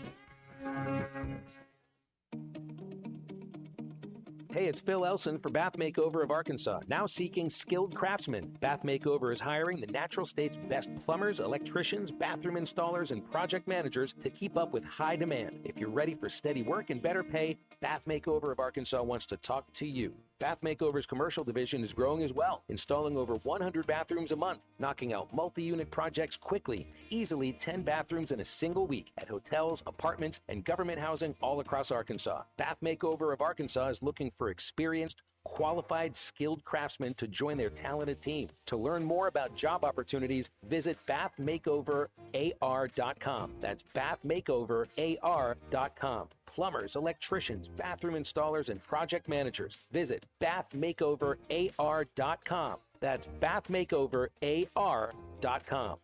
Hey, it's Phil Elson for Bath Makeover of Arkansas, now seeking skilled craftsmen. Bath Makeover is hiring the natural state's best plumbers, electricians, bathroom installers, and project managers to keep up with high demand. If you're ready for steady work and better pay, Bath Makeover of Arkansas wants to talk to you. Bath Makeover's commercial division is growing as well, installing over 100 bathrooms a month, knocking out multi-unit projects quickly, easily 10 bathrooms in a single week at hotels, apartments, and government housing all across Arkansas. Bath Makeover of Arkansas is looking for experienced, qualified, skilled craftsmen to join their talented team. To learn more about job opportunities, visit bathmakeoverar.com. That's bathmakeoverar.com. Plumbers, electricians, bathroom installers, and project managers. Visit bathmakeoverar.com. That's bathmakeoverar.com.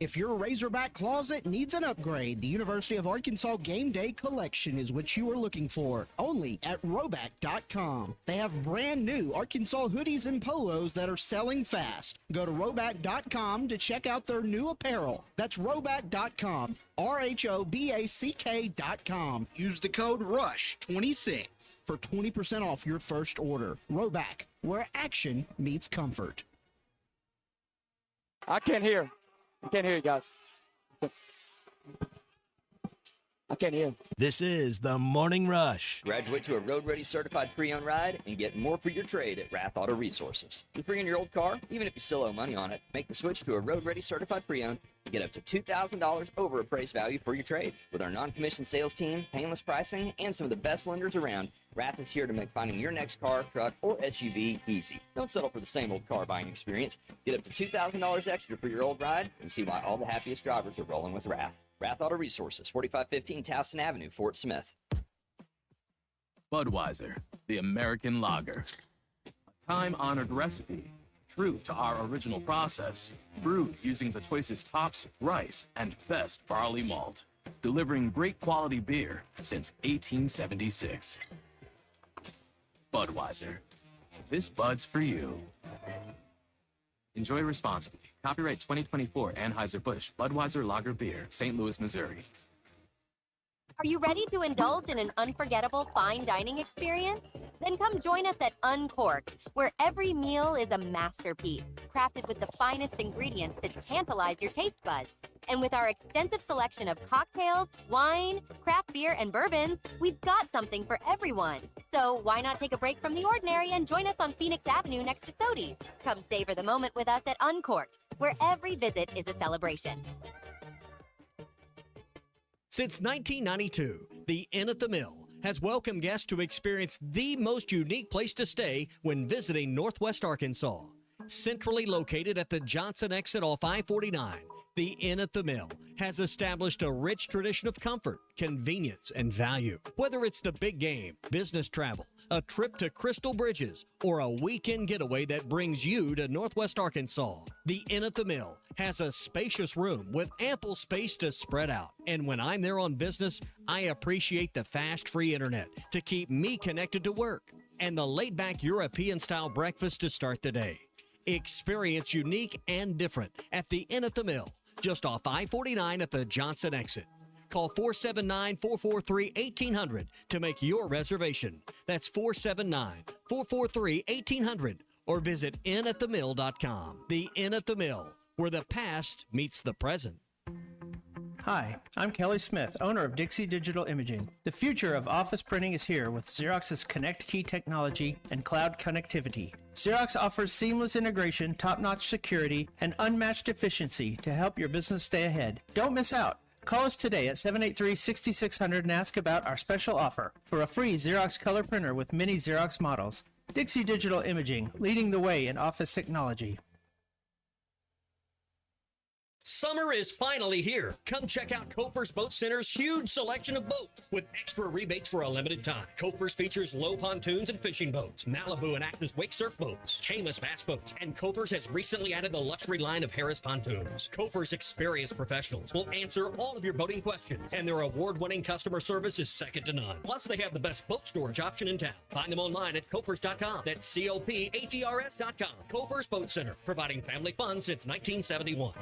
If your Razorback closet needs an upgrade, the University of Arkansas Game Day Collection is what you are looking for, only at Roback.com. They have brand new Arkansas hoodies and polos that are selling fast. Go to Roback.com to check out their new apparel. That's Roback.com, RHOBACK.com. Use the code RUSH26 for 20% off your first order. Roback, where action meets comfort. I can't hear you guys. I can't hear. This is the Morning Rush. Graduate to a Road Ready Certified Pre-Owned Ride and get more for your trade at Rath Auto Resources. Just bring in your old car, even if you still owe money on it. Make the switch to a Road Ready Certified Pre-Owned and get up to $2,000 over appraised value for your trade. With our non-commissioned sales team, painless pricing, and some of the best lenders around, Rath is here to make finding your next car, truck, or SUV easy. Don't settle for the same old car buying experience. Get up to $2,000 extra for your old ride and see why all the happiest drivers are rolling with Rath. Rath Auto Resources, 4515 Towson Avenue, Fort Smith. Budweiser, the American lager. A time-honored recipe, true to our original process, brewed using the choicest hops, rice, and best barley malt, delivering great quality beer since 1876. Budweiser. This Bud's for you. Enjoy responsibly. Copyright 2024 Anheuser-Busch Budweiser Lager Beer, St. Louis, Missouri. Are you ready to indulge in an unforgettable fine dining experience? Then come join us at Uncorked, where every meal is a masterpiece, crafted with the finest ingredients to tantalize your taste buds. And with our extensive selection of cocktails, wine, craft beer, and bourbons, we've got something for everyone. So why not take a break from the ordinary and join us on Phoenix Avenue next to Sodi's? Come savor the moment with us at Uncorked, where every visit is a celebration. Since 1992, the Inn at the Mill has welcomed guests to experience the most unique place to stay when visiting Northwest Arkansas. Centrally located at the Johnson exit off I-49, the Inn at the Mill has established a rich tradition of comfort, convenience, and value. Whether it's the big game, business travel, a trip to Crystal Bridges, or a weekend getaway that brings you to Northwest Arkansas, the Inn at the Mill has a spacious room with ample space to spread out. And when I'm there on business, I appreciate the fast, free internet to keep me connected to work and the laid-back European-style breakfast to start the day. Experience unique and different at the Inn at the Mill, just off I-49 at the Johnson exit. Call 479-443-1800 to make your reservation. That's 479-443-1800 or visit innatthemill.com. The Inn at the Mill, where the past meets the present. Hi, I'm Kelly Smith, owner of Dixie Digital Imaging. The future of office printing is here with Xerox's Connect Key technology and cloud connectivity. Xerox offers seamless integration, top-notch security, and unmatched efficiency to help your business stay ahead. Don't miss out. Call us today at 783-6600 and ask about our special offer for a free Xerox color printer with many Xerox models. Dixie Digital Imaging, leading the way in office technology. Summer is finally here. Come check out Koper's Boat Center's huge selection of boats with extra rebates for a limited time. Koper's features low pontoons and fishing boats, Malibu and Acmes wake surf boats, Caymas bass boats, and Koper's has recently added the luxury line of Harris pontoons. Koper's experienced professionals will answer all of your boating questions, and their award-winning customer service is second to none. Plus, they have the best boat storage option in town. Find them online at Kopers.com. That's COPHERS.com. Koper's Boat Center, providing family fun since 1971.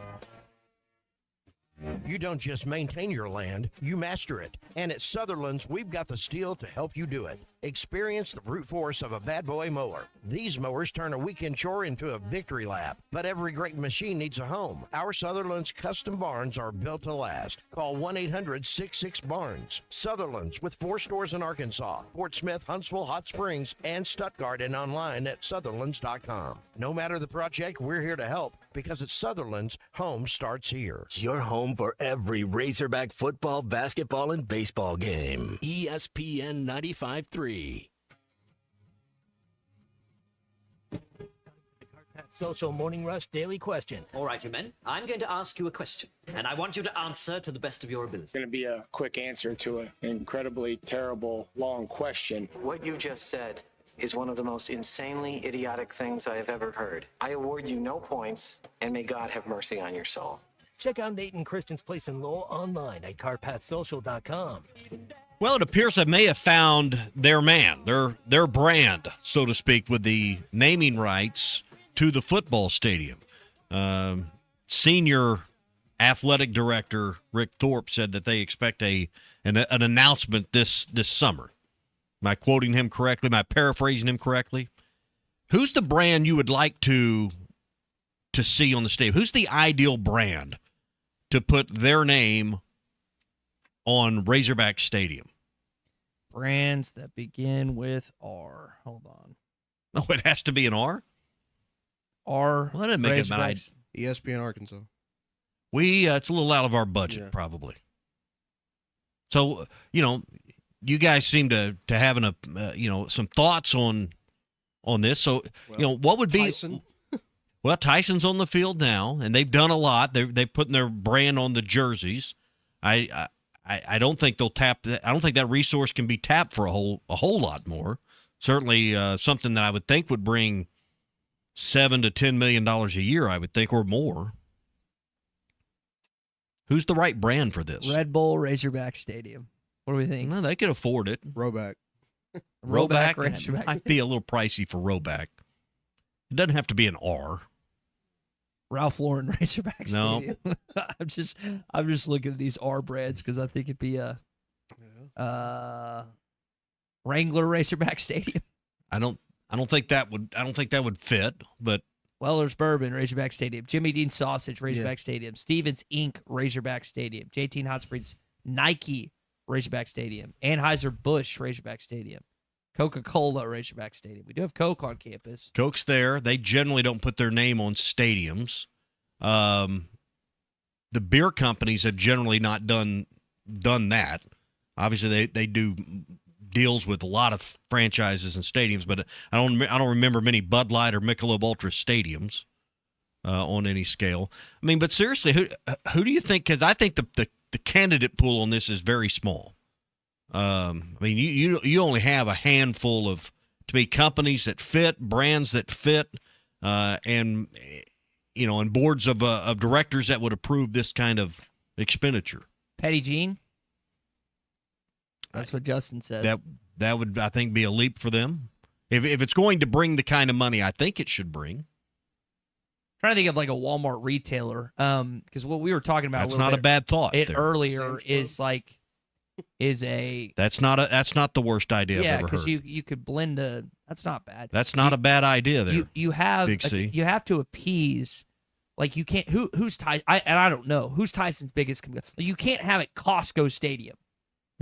You don't just maintain your land, you master it. And at Sutherland's, we've got the steel to help you do it. Experience the brute force of a bad boy mower. These mowers turn a weekend chore into a victory lap. But every great machine needs a home. Our Sutherland's custom barns are built to last. Call 1-800-66-BARNS. Sutherland's, with 4 stores in Arkansas, Fort Smith, Huntsville, Hot Springs, and Stuttgart, and online at Sutherlands.com. No matter the project, we're here to help, because at Sutherland's, home starts here. Your home for every Razorback football, basketball, and baseball game. ESPN 95.3. Social Morning Rush Daily Question. All right, you men. I'm going to ask you a question, and I want you to answer to the best of your ability. It's going to be a quick answer to an incredibly terrible, long question. What you just said is one of the most insanely idiotic things I have ever heard. I award you no points, and may God have mercy on your soul. Check out Nate and Christian's Place in Lowell online at CarpathSocial.com. Well, it appears they may have found their man, their brand, so to speak, with the naming rights to the football stadium. Senior athletic director Rick Thorpe said that they expect an announcement this summer. Am I quoting him correctly? Am I paraphrasing him correctly? Who's the brand you would like to see on the stadium? Who's the ideal brand to put their name on Razorback Stadium? Brands that begin with R. Hold on. Oh, it has to be an R? R. Well, that didn't make it an ESPN Arkansas. It's a little out of our budget, probably. So, you guys seem to having some thoughts on this. So, what would be Tyson? Well, Tyson's on the field now, and they've done a lot. They're putting their brand on the jerseys. I don't think they'll tap that. I don't think that resource can be tapped for a whole lot more. Certainly, something that I would think would bring $7 to $10 million a year, I would think, or more. Who's the right brand for this? Red Bull Razorback Stadium. What do we think? Well, they can afford it. Roback. Roback Razorback. Might be a little pricey for Roback. It doesn't have to be an R. Ralph Lauren Razorback No. Stadium. I'm just looking at these R brands because I think it'd be a Wrangler Razorback Stadium. I don't think that would fit, but Weller's Bourbon, Razorback Stadium. Jimmy Dean Sausage, Razorback Stadium. Stevens Inc., Razorback Stadium. JT Hot Springs, Nike, Razorback Stadium. Anheuser-Busch, Razorback Stadium. Coca-Cola, Razorback Stadium. We do have Coke on campus. Coke's there. They generally don't put their name on stadiums. The beer companies have generally not done that. Obviously, they do deals with a lot of franchises and stadiums, but I don't remember many Bud Light or Michelob Ultra stadiums on any scale. I mean, but seriously, who do you think? Because I think the candidate pool on this is very small. I mean, you only have a handful of, to me, companies that fit, brands that fit, and boards of directors that would approve this kind of expenditure. Petty Jean. That's what Justin says. That would, I think, be a leap for them. If it's going to bring the kind of money I think it should bring. Trying to think of like a Walmart retailer, because what we were talking about. That's not a bad thought. Earlier is a. That's not the worst idea I've ever heard. Yeah, because you could blend a. That's not bad. That's not a bad idea there. You have Big C. You have to appease. Like you can't. Who's Tyson? I don't know who's Tyson's biggest. You can't have it Costco Stadium.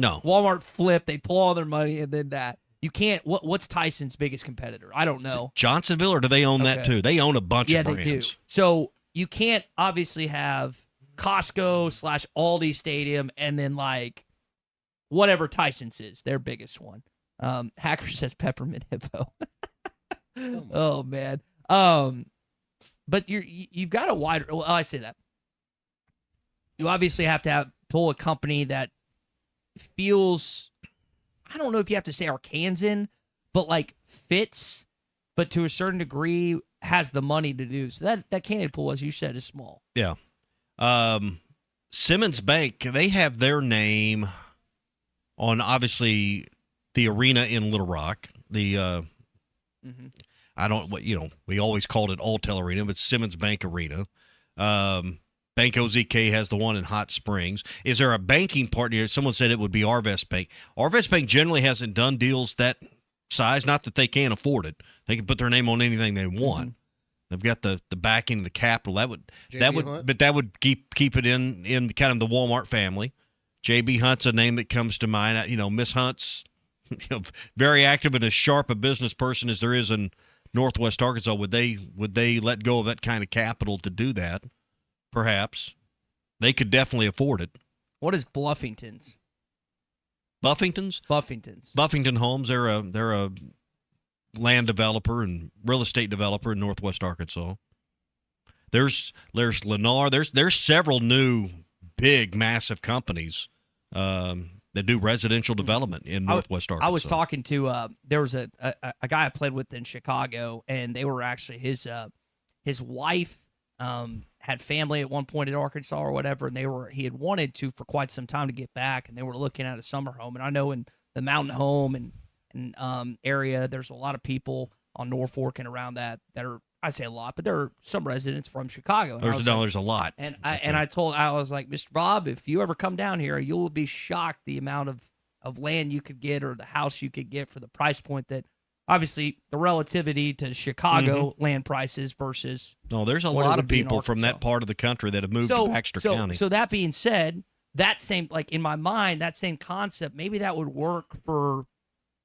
No. Walmart flip. They pull all their money and then that. You can't. What's Tyson's biggest competitor? I don't know. Johnsonville, or do they own that too? They own a bunch of brands. Yeah, they do. So you can't obviously have Costco / Aldi Stadium and then like whatever Tyson's is, their biggest one. Hacker says Peppermint Hippo. Oh man. But you've got a wider. Well, I say that. You obviously have to pull a company that feels, I don't know if you have to say Arkansan, but like fits, but to a certain degree has the money to do. So that candidate pool, as you said, is small. Yeah. Simmons Bank, they have their name on obviously the arena in Little Rock. The we always called it Alltel Arena, but Simmons Bank Arena. Bank OZK has the one in Hot Springs. Is there a banking partner? Someone said it would be Arvest Bank. Arvest Bank generally hasn't done deals that size. Not that they can't afford it. They can put their name on anything they want. They've got the backing of the capital. That would keep it in kind of the Walmart family. JB Hunt's a name that comes to mind. Miss Hunt's very active and as sharp a business person as there is in Northwest Arkansas. Would they let go of that kind of capital to do that? Perhaps. They could definitely afford it. What is Bluffington's? Buffington's? Buffington Homes. They're a land developer and real estate developer in Northwest Arkansas. There's Lennar. There's several new big massive companies that do residential development in Northwest Arkansas. I was talking to there was a guy I played with in Chicago, and they were actually his wife had family at one point in Arkansas or whatever, and he had wanted to for quite some time to get back, and they were looking at a summer home. And I know in the Mountain Home and area, there's a lot of people on Norfolk and around that are, I say a lot, but there are some residents from Chicago. There's a lot. And I was like, Mr. Bob, if you ever come down here, you will be shocked the amount of land you could get or the house you could get for the price point that, obviously, the relativity to Chicago land prices versus. No, there's a lot of people from that part of the country that have moved to Baxter County. So that being said, that same, like in my mind, that same concept, maybe that would work for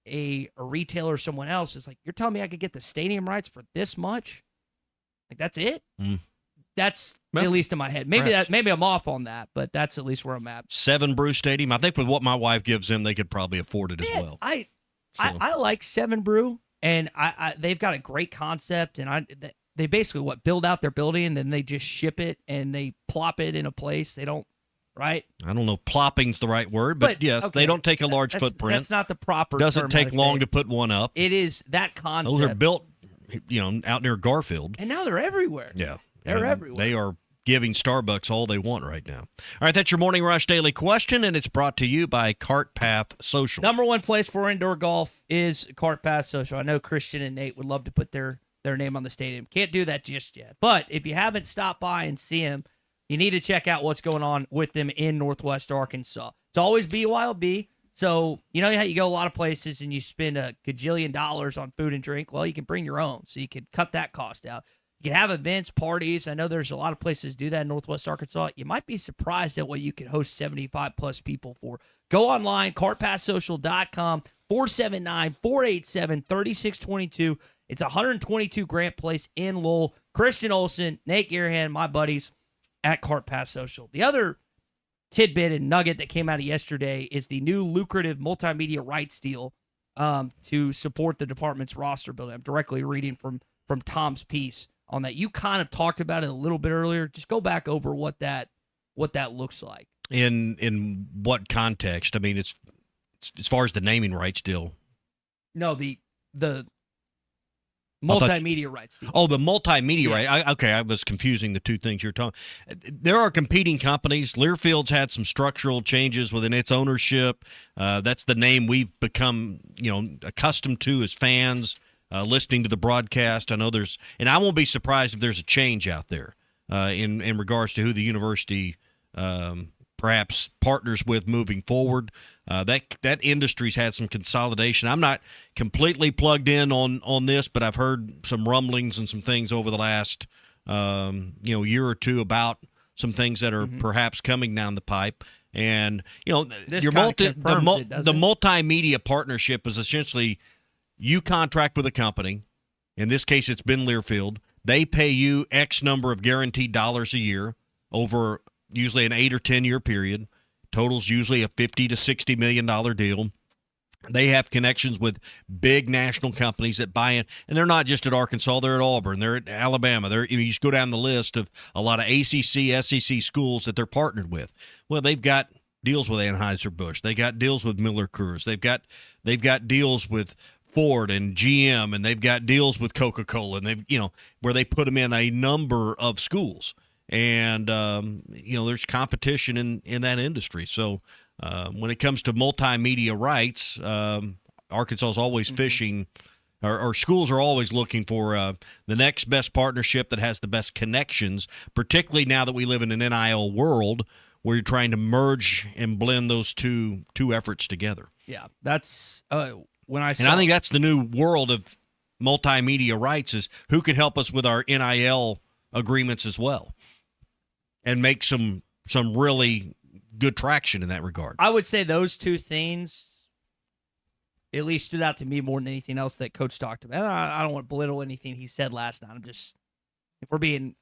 a retailer or someone else. It's like, you're telling me I could get the stadium rights for this much? Like, that's it? That's at least in my head. Maybe I'm off on that, but that's at least where I'm at. 7 Brew Stadium. I think with what my wife gives them, they could probably afford it as well. I like 7 Brew, and they've got a great concept, and they basically build out their building, and then they just ship it and they plop it in a place. They don't, right? I don't know if plopping's the right word, but yes, okay. They don't take a large footprint. That's not the proper. Doesn't take long to put one up. It is that concept. Those are built, out near Garfield, and now they're everywhere. Yeah, they're everywhere. They are giving Starbucks all they want right now. All right, that's your Morning Rush Daily Question, and it's brought to you by Cart Path Social. Number one place for indoor golf is Cart Path Social. I know Christian and Nate would love to put their name on the stadium. Can't do that just yet. But if you haven't stopped by and see them, you need to check out what's going on with them in Northwest Arkansas. It's always BYOB. So, you know how you go a lot of places and you spend a gajillion dollars on food and drink? Well, you can bring your own, so you can cut that cost out. You can have events, parties. I know there's a lot of places do that in Northwest Arkansas. You might be surprised at what you can host 75-plus people for. Go online, cartpasssocial.com, 479-487-3622. It's 122 Grant Place in Lowell. Christian Olson, Nate Gearhan, my buddies at Cart Pass Social. The other tidbit and nugget that came out of yesterday is the new lucrative multimedia rights deal to support the department's roster building. I'm directly reading from Tom's piece on that. You kind of talked about it a little bit earlier. Just go back over what that looks like. In what context? I mean, it's as far as the naming rights deal. No, the multimedia rights deal. Oh, the multimedia right. I was confusing the two things you're talking. There are competing companies. Learfield's had some structural changes within its ownership. That's the name we've become, accustomed to as fans, listening to the broadcast. I know and I won't be surprised if there's a change out there in regards to who the university perhaps partners with moving forward. That industry's had some consolidation. I'm not completely plugged in on this, but I've heard some rumblings and some things over the last year or two about some things that are perhaps coming down the pipe. And This the it? multimedia partnership is essentially you contract with a company. In this case, it's Ben Learfield. They pay you X number of guaranteed dollars a year over usually an 8 or 10 year period. Totals usually a $50 to $60 million deal. They have connections with big national companies that buy in, and they're not just at Arkansas. They're at Auburn. They're at Alabama. You just go down the list of a lot of ACC, SEC schools that they're partnered with. Well, they've got deals with Anheuser-Busch. They got deals with Miller Coors. They've got deals with Ford and GM, and they've got deals with Coca-Cola, and they've where they put them in a number of schools. And there's competition in that industry. So when it comes to multimedia rights, Arkansas is always fishing, or schools are always looking for the next best partnership that has the best connections, particularly now that we live in an NIL world where you're trying to merge and blend those two efforts together. Yeah, that's when I saw. And I think that's the new world of multimedia rights, is who can help us with our NIL agreements as well and make some really good traction in that regard. I would say those two things at least stood out to me more than anything else that Coach talked about. And I don't want to belittle anything he said last night. I'm just, if we're being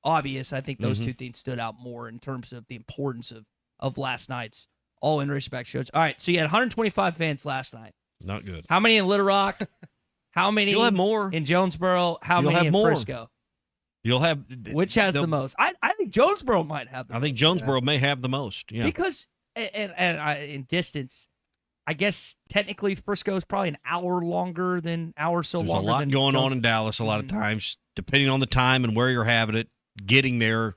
obvious, I think those two things stood out more in terms of the importance of last night's All In Razorback shows. All right, so you had 125 fans last night. Not good. How many in Little Rock? How many You'll have more. in Jonesboro? How You'll many have in more. Frisco? You'll have Which has the most? I think Jonesboro might have the most. I think Jonesboro may have the most. Yeah. Because in distance, I guess technically Frisco is probably an hour longer than There's a longer lot than going on Jonesboro. in Dallas a lot of times. Depending on the time and where you're having it, getting there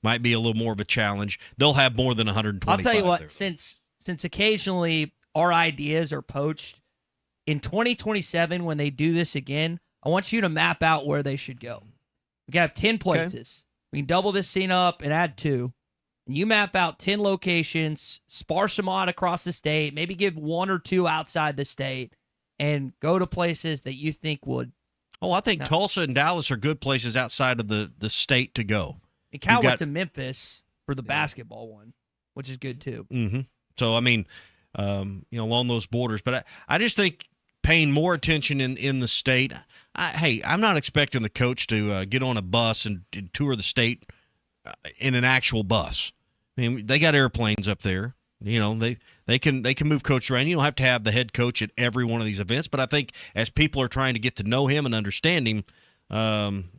might be a little more of a challenge. They'll have more than 125. I'll tell you what, there. since occasionally our ideas are poached, in 2027 when they do this again, I want you to map out where they should go. We can have 10 places. We can double this scene up and add 2. And you map out 10 locations, sparse them out across the state, maybe give 1 or 2 outside the state, and go to places that you think would. Oh, I think Tulsa and Dallas are good places outside of the state to go. And Cal went to Memphis for the basketball one, which is good too. Mm-hmm. So, I mean, along those borders. But I just think paying more attention in the state. I'm not expecting the coach to get on a bus and tour the state in an actual bus. I mean, they got airplanes up there. They can move coach around. You don't have to have the head coach at every one of these events. But I think as people are trying to get to know him and understand him,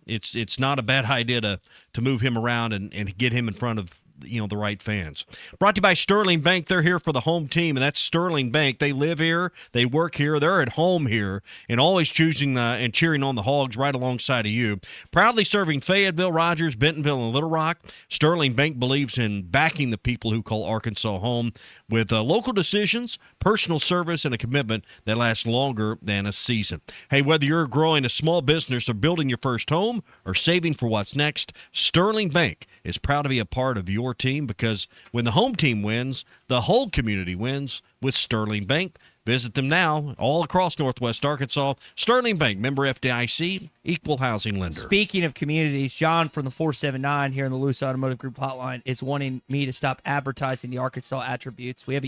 it's not a bad idea to move him around and get him in front of the right fans. Brought to you by Sterling Bank. They're here for the home team, and that's Sterling Bank. They live here, they work here, they're at home here, and always choosing and cheering on the Hogs right alongside of you. Proudly serving Fayetteville, Rogers, Bentonville, and Little Rock. Sterling Bank believes in backing the people who call Arkansas home with local decisions, personal service, and a commitment that lasts longer than a season. Hey, whether you're growing a small business or building your first home or saving for what's next, Sterling Bank is proud to be a part of your team, because when the home team wins, the whole community wins with Sterling Bank. Visit them now all across Northwest Arkansas. Sterling Bank, member FDIC, equal housing lender. Speaking of communities, John from the 479 here in the Loose Automotive Group hotline is wanting me to stop advertising the Arkansas attributes. We have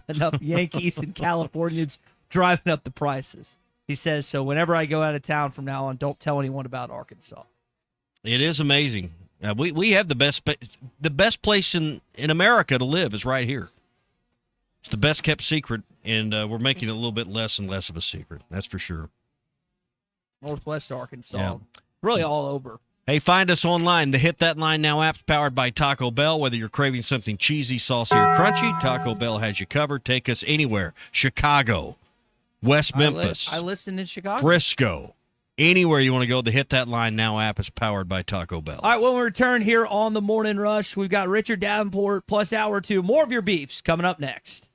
enough Yankees and Californians driving up the prices. He says, so whenever I go out of town from now on, don't tell anyone about Arkansas. It is amazing. We have the best place in America to live is right here. It's the best kept secret, and we're making it a little bit less and less of a secret. That's for sure. Northwest Arkansas. Yeah. Really all over. Hey, find us online. The Hit That Line Now app powered by Taco Bell. Whether you're craving something cheesy, saucy, or crunchy, Taco Bell has you covered. Take us anywhere. Chicago, West Memphis. I listened in Chicago. Frisco. Anywhere you want to go, the Hit That Line Now app is powered by Taco Bell. All right, when we return here on the Morning Rush, we've got Richard Davenport plus hour 2. More of your beefs coming up next.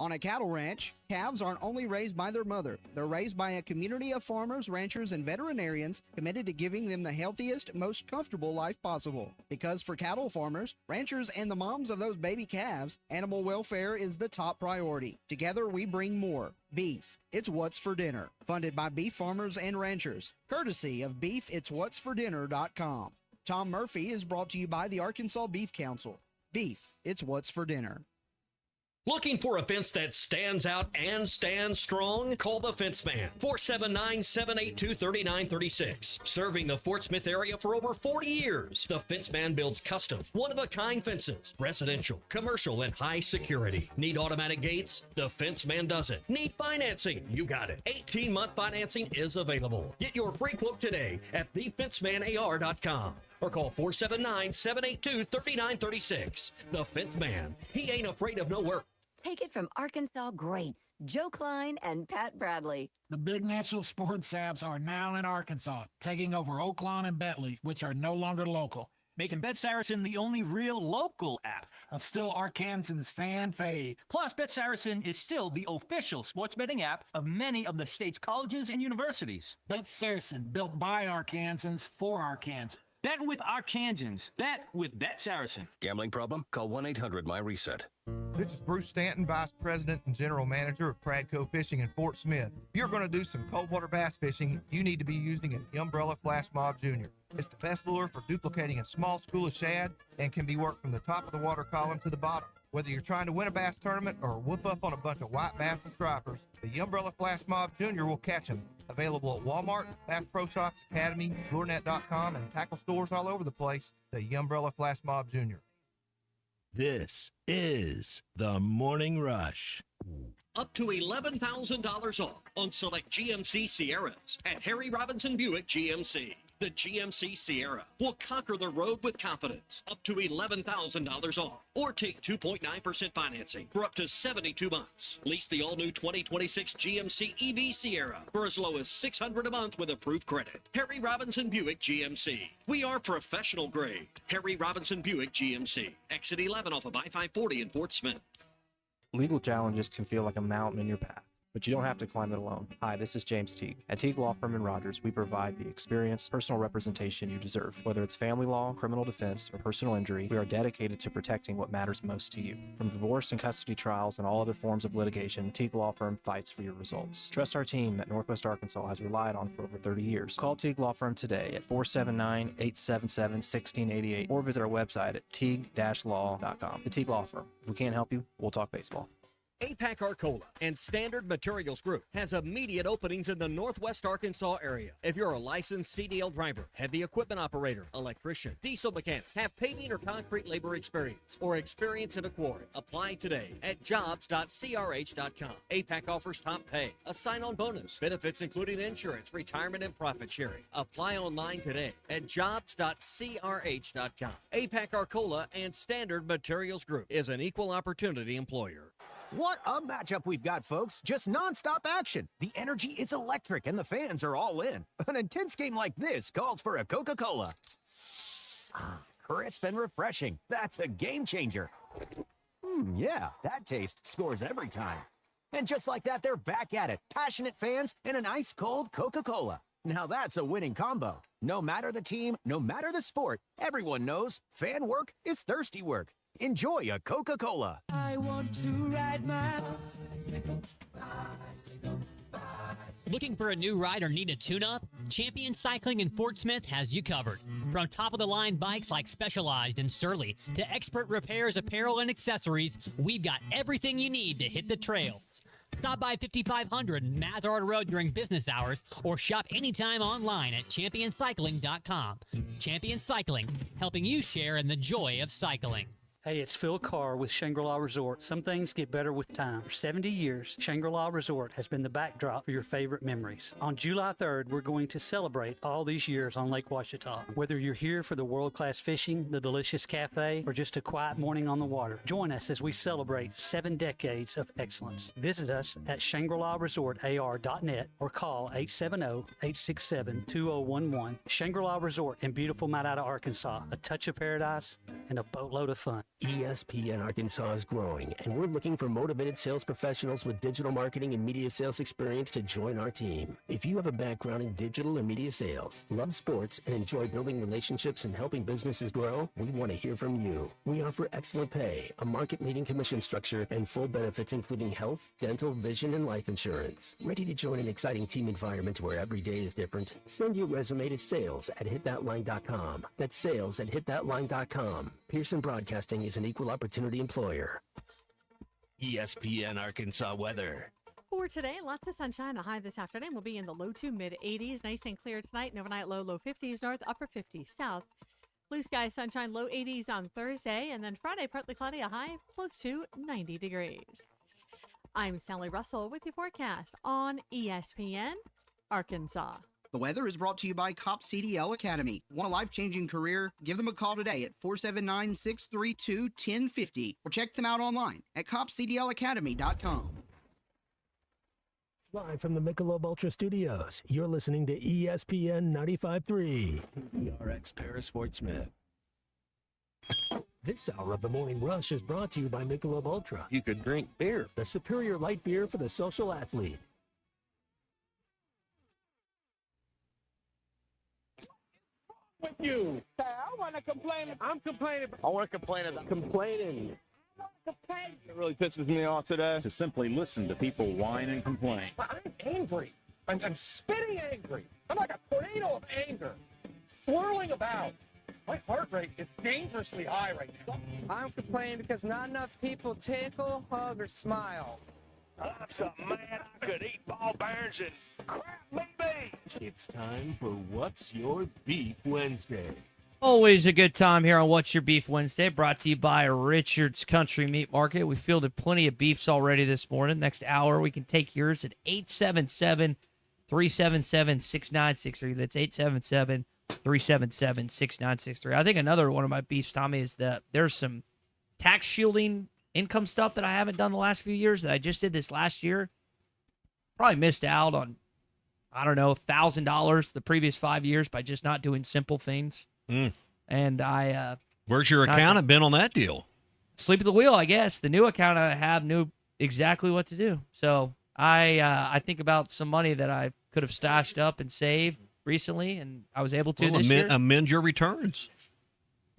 On a cattle ranch, calves aren't only raised by their mother. They're raised by a community of farmers, ranchers, and veterinarians committed to giving them the healthiest, most comfortable life possible. Because for cattle farmers, ranchers, and the moms of those baby calves, animal welfare is the top priority. Together, we bring more. Beef. It's What's for Dinner. Funded by beef farmers and ranchers. Courtesy of beefitswhatsfordinner.com. Tom Murphy is brought to you by the Arkansas Beef Council. Beef. It's What's for Dinner. Looking for a fence that stands out and stands strong? Call the Fence Man, 479-782-3936. Serving the Fort Smith area for over 40 years, the Fence Man builds custom, one-of-a-kind fences, residential, commercial, and high security. Need automatic gates? The Fence Man does it. Need financing? You got it. 18-month financing is available. Get your free quote today at thefencemanar.com. Or call 479-782-3936. The Fence Man. He ain't afraid of no work. Take it from Arkansas greats, Joe Klein and Pat Bradley. The big national sports apps are now in Arkansas, taking over Oaklawn and Bentley, which are no longer local. Making Bet Saracen the only real local app. Still Arkansans' fan fave. Plus, Bet Saracen is still the official sports betting app of many of the state's colleges and universities. Bet Saracen, built by Arkansans for Arkansans. Bet with Arkansans. Bet with Bet Saracen. Gambling problem? Call 1-800-MY-RESET. This is Bruce Stanton, Vice President and General Manager of Pradco Fishing in Fort Smith. If you're going to do some cold water bass fishing, you need to be using an Umbrella Flash Mob Jr. It's the best lure for duplicating a small school of shad and can be worked from the top of the water column to the bottom. Whether you're trying to win a bass tournament or whoop up on a bunch of white bass and stripers, the Umbrella Flash Mob Jr. will catch them. Available at Walmart, Bass Pro Shops, Academy, LureNet.com, and tackle stores all over the place. The Umbrella Flash Mob Jr. This is the Morning Rush. Up to $11,000 off on select GMC Sierras at Harry Robinson Buick GMC. The GMC Sierra will conquer the road with confidence. Up to $11,000 off. Or take 2.9% financing for up to 72 months. Lease the all-new 2026 GMC EV Sierra for as low as $600 a month with approved credit. Harry Robinson Buick GMC. We are professional grade. Harry Robinson Buick GMC. Exit 11 off of I-540 in Fort Smith. Legal challenges can feel like a mountain in your path, but you don't have to climb it alone. Hi, this is James Teague. At Teague Law Firm in Rogers, we provide the experience, personal representation you deserve. Whether it's family law, criminal defense, or personal injury, we are dedicated to protecting what matters most to you. From divorce and custody trials and all other forms of litigation, Teague Law Firm fights for your results. Trust our team that Northwest Arkansas has relied on for over 30 years. Call Teague Law Firm today at 479-877-1688 or visit our website at teague-law.com. The Teague Law Firm. If we can't help you, we'll talk baseball. APAC Arcola and Standard Materials Group has immediate openings in the Northwest Arkansas area. If you're a licensed CDL driver, heavy equipment operator, electrician, diesel mechanic, have paving or concrete labor experience, or experience in a quarry, apply today at jobs.crh.com. APAC offers top pay, a sign-on bonus, benefits including insurance, retirement, and profit sharing. Apply online today at jobs.crh.com. APAC Arcola and Standard Materials Group is an equal opportunity employer. What a matchup we've got, folks. Just nonstop action. The energy is electric and the fans are all in. An intense game like this calls for a Coca-Cola. Crisp and refreshing. That's a game changer. Yeah, that taste scores every time. And just like that, they're back at it. Passionate fans and an ice-cold Coca-Cola. Now that's a winning combo. No matter the team, no matter the sport, everyone knows fan work is thirsty work. enjoy a Coca-Cola. I want to ride my bicycle. Looking for a new ride or need a tune-up? Champion Cycling in Fort Smith has you covered. From top-of-the-line bikes like Specialized and Surly to expert repairs, apparel, and accessories, we've got everything you need to hit the trails. Stop by 5500 Mazard Road during business hours or shop anytime online at championcycling.com. Champion Cycling, helping you share in the joy of cycling. Hey, it's Phil Carr with Shangri-La Resort. Some things get better with time. For 70 years, Shangri-La Resort has been the backdrop for your favorite memories. On July 3rd, we're going to celebrate all these years on Lake Ouachita. Whether you're here for the world-class fishing, the delicious cafe, or just a quiet morning on the water, join us as we celebrate 7 decades of excellence. Visit us at ShangriLaResortAR.net or call 870-867-2011. Shangri-La Resort in beautiful Mount Arkansas. A touch of paradise and a boatload of fun. ESPN Arkansas is growing, and we're looking for motivated sales professionals with digital marketing and media sales experience to join our team. If you have a background in digital or media sales, love sports, and enjoy building relationships and helping businesses grow, we want to hear from you. We offer excellent pay, a market-leading commission structure, and full benefits including health, dental, vision, and life insurance. Ready to join an exciting team environment where every day is different? Send your resume to sales@hitthatline.com. That's sales@hitthatline.com. Pearson Broadcasting is an equal opportunity employer. ESPN Arkansas weather. For today, lots of sunshine. A high this afternoon will be in the low to mid 80s. Nice and clear tonight. And overnight low 50s north, upper 50s south. Blue sky sunshine, low 80s on Thursday. And then Friday, partly cloudy, a high close to 90 degrees. I'm Sally Russell with your forecast on ESPN Arkansas. The weather is brought to you by COP CDL Academy. Want a life-changing career? Give them a call today at 479-632-1050 or check them out online at copcdlacademy.com. Live from the Michelob Ultra Studios, you're listening to ESPN 95.3. ERX Paris Fort Smith. This hour of the Morning Rush is brought to you by Michelob Ultra. You could drink beer, the superior light beer for the social athlete. With you. I want to complain. I'm complaining. I want to complain about complaining. It really pisses me off today. To simply listen to people whine and complain. I'm angry. I'm spitting angry. I'm like a tornado of anger, swirling about. My heart rate is dangerously high right now. I'm complaining because not enough people tickle, hug, or smile. I'm so mad I could eat ball bearings and crap me beans. It's time for What's Your Beef Wednesday. Always a good time here on What's Your Beef Wednesday, brought to you by Richard's Country Meat Market. We fielded plenty of beefs already this morning. Next hour, we can take yours at 877-377-6963. That's 877-377-6963. I think another one of my beefs, Tommy, is that there's some tax shielding income stuff that I haven't done the last few years that I just did this last year. Probably missed out on, I don't know, $1,000 the previous 5 years by just not doing simple things. And I where's your accountant been on that deal? Sleep at the wheel, I guess. The new accountant I have knew exactly what to do. So I think about some money that I could have stashed up and saved recently, and I was able to this year. Amend your returns.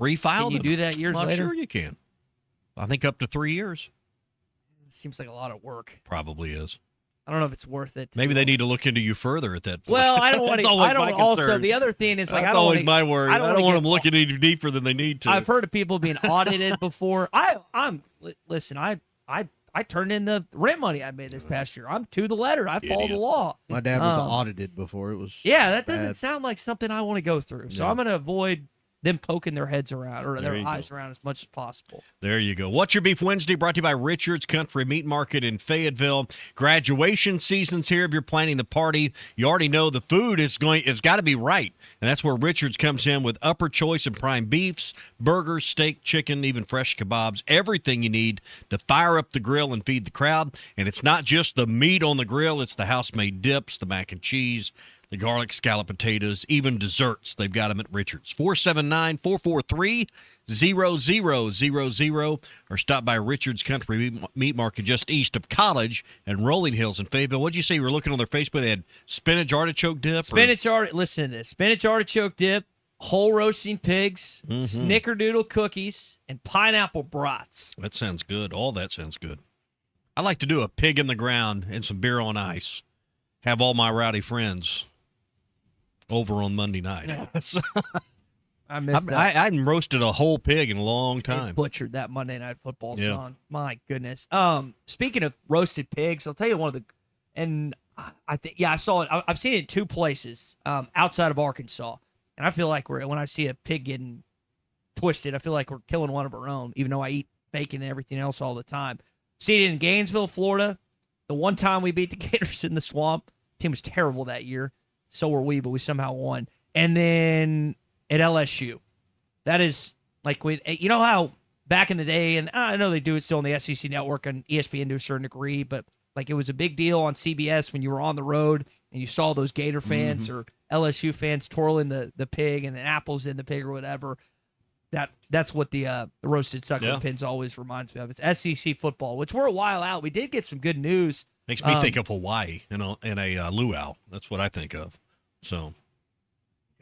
Refile Can you them. do that years Well, later? Sure you can. I think up to 3 years. It seems like a lot of work. Probably is. I don't know if it's worth it. Maybe they need to look into you further at that point. Well, I don't want to. I don't. Also, concern. the other thing is like That's I don't always wanna, my worry. I don't want them looking any deeper than they need to. I've heard of people being audited before. Listen. I turned in the rent money I made this past year. I'm to the letter. I follow the law. My dad was audited before. It was that doesn't bad. sound like something I want to go through. So No. I'm going to avoid them poking their heads around or There their you eyes around as much as possible. There you go. What's Your Beef Wednesday, brought to you by Richard's Country Meat Market in Fayetteville. Graduation season's here. If you're planning the party, you already know the food it's got to be right. And that's where Richard's comes in with upper choice and prime beefs, burgers, steak, chicken, even fresh kebabs, everything you need to fire up the grill and feed the crowd. And it's not just the meat on the grill, it's the house-made dips, the mac and cheese, the garlic scallop potatoes, even desserts. They've got them at Richard's. 479-443-0000 or stop by Richard's Country Meat Market just east of College and Rolling Hills in Fayetteville. What'd you say? You were looking on their Facebook. They had spinach artichoke dip? Listen to this. Spinach artichoke dip, whole roasting pigs, Mhm. snickerdoodle cookies, and pineapple brats. That sounds good. All that sounds good. I like to do a pig in the ground and some beer on ice. Have all my rowdy friends over on Monday night. I missed that. I hadn't roasted a whole pig in a long They time. butchered that Monday Night Football Yeah. song. My goodness. Speaking of roasted pigs, I'll tell you one of the, and I think I saw it. I've seen it in two places outside of Arkansas, and I feel like when I see a pig getting twisted, I feel like we're killing one of our own. Even though I eat bacon and everything else all the time. Seen it in Gainesville, Florida. The one time we beat the Gators in the swamp, team was terrible that year. So were we, but we somehow won. And then at LSU, that is like you know how back in the day, and I know they do it still on the SEC network and ESPN to a certain degree, but like it was a big deal on CBS when you were on the road and you saw those Gator fans or LSU fans twirling the pig and the apples in the pig or whatever. That's what the roasted suckling pins always reminds me of. It's SEC football, which we're a while out. We did get some good news. Makes me think of Hawaii, and a luau. That's what I think of. So,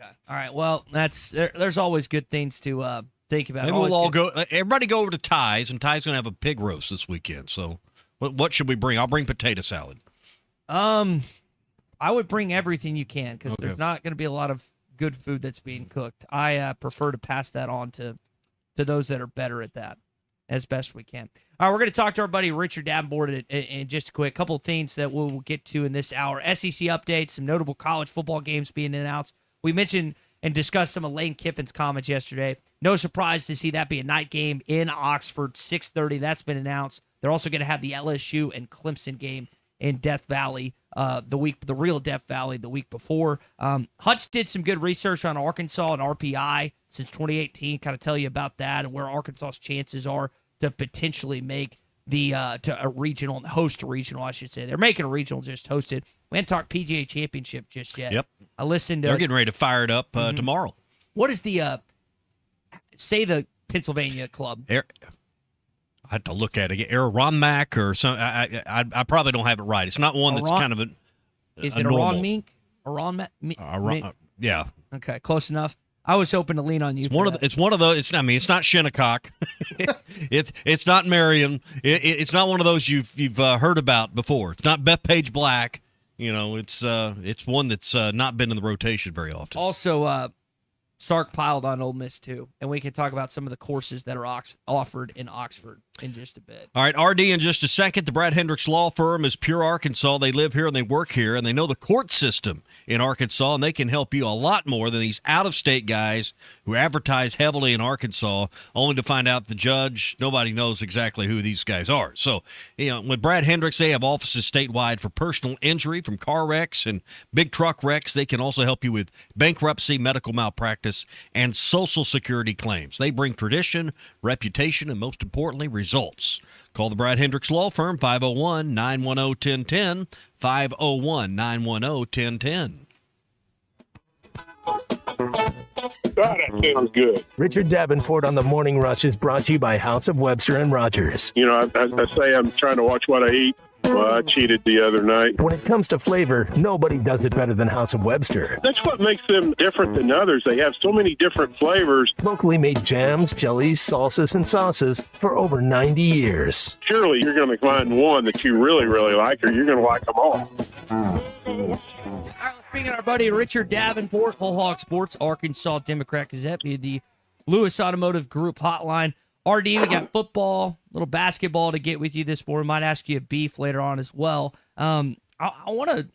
all right. Well, there's always good things to think about. maybe we'll all go. Everybody go over to Ty's, and Ty's gonna have a pig roast this weekend. So, what should we bring? I'll bring potato salad. I would bring everything you can because there's not going to be a lot of good food that's being cooked. I prefer to pass that on to those that are better at that as best we can. All right, we're going to talk to our buddy Richard Davenport in just a quick couple of things that we'll get to in this hour. SEC updates, some notable college football games being announced. We mentioned and discussed some of Lane Kiffin's comments yesterday. No surprise to see that be a night game in Oxford, 6:30. That's been announced. They're also going to have the LSU and Clemson game in Death Valley the real Death Valley the week before. Hutch did some good research on Arkansas and RPI since 2018, kind of tell you about that and where Arkansas's chances are to potentially make host a regional, I should say. They're making a regional, just hosted. We haven't talked PGA Championship just yet. Yep. I listened to... They're getting ready to fire it up tomorrow. What is the Pennsylvania club? I had to look at it. Aronmack or something. I probably don't have it right. It's not one that's kind of Is it Aron Mink? Yeah. Okay, close enough. I was hoping to lean on you. It's one of those. It's not Shinnecock. it's not Marion. It's not one of those you've heard about before. It's not Bethpage Black. It's one that's not been in the rotation very often. Also, Sark piled on Ole Miss too, and we can talk about some of the courses that are offered in Oxford in just a bit. All right, RD in just a second. The Brad Hendricks Law Firm is pure Arkansas. They live here and they work here, and they know the court system in Arkansas, and they can help you a lot more than these out-of-state guys who advertise heavily in Arkansas, only to find out the judge, nobody knows exactly who these guys are. So, with Brad Hendricks, they have offices statewide for personal injury from car wrecks and big truck wrecks. They can also help you with bankruptcy, medical malpractice, and Social Security claims. They bring tradition, reputation, and most importantly, results. Call the Brad Hendricks Law Firm, 501-910-1010, 501-910-1010. That sounds good. Richard Davenport on the Morning Rush is brought to you by House of Webster and Rogers. I say I'm trying to watch what I eat. Well, I cheated the other night. When it comes to flavor, nobody does it better than House of Webster. That's what makes them different than others. They have so many different flavors. Locally made jams, jellies, salsas, and sauces for over 90 years. Surely you're going to find one that you really, really like, or you're going to like them all. All right, let's bring in our buddy Richard Davenport, Whole Hog Sports, Arkansas Democrat Gazette, via the Lewis Automotive Group hotline. RD, we got football, little basketball to get with you this morning. Might ask you a beef later on as well. I want to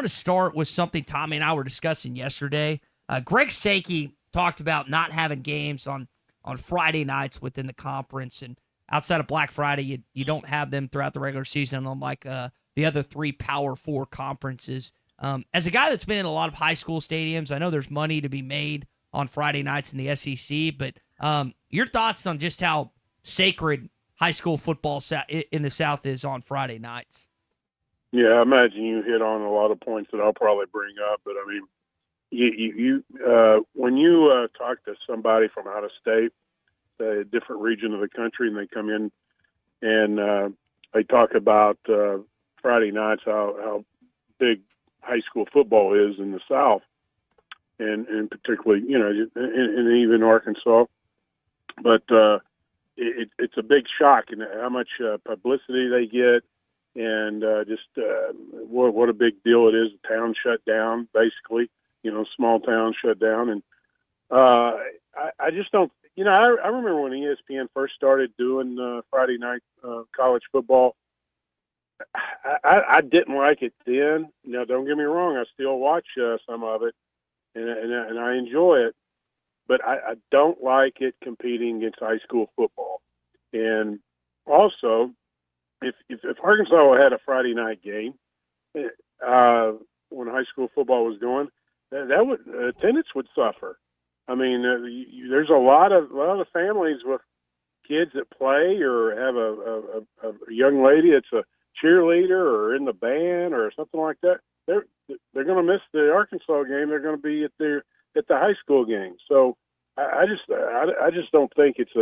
start with something Tommy and I were discussing yesterday. Greg Sankey talked about not having games on Friday nights within the conference, and outside of Black Friday, you don't have them throughout the regular season, unlike the other three Power Four conferences. As a guy that's been in a lot of high school stadiums, I know there's money to be made on Friday nights in the SEC, but your thoughts on just how sacred high school football in the South is on Friday nights? Yeah, I imagine you hit on a lot of points that I'll probably bring up, but I mean, when you talk to somebody from out of state, a different region of the country, and they come in and they talk about Friday nights, how big high school football is in the South, and particularly, and even Arkansas. But it's a big shock in how much publicity they get, and what a big deal it is. The town shut down, basically, small town shut down. And I just don't, I remember when ESPN first started doing Friday night college football. I didn't like it then. Now, don't get me wrong, I still watch some of it, and I enjoy it. But I don't like it competing against high school football. And also, if Arkansas had a Friday night game when high school football was going, that would attendance would suffer. I mean, there's a lot of families with kids that play or have a young lady that's a cheerleader or in the band or something like that. They're going to miss the Arkansas game. They're going to be at the high school game. So I just don't think it's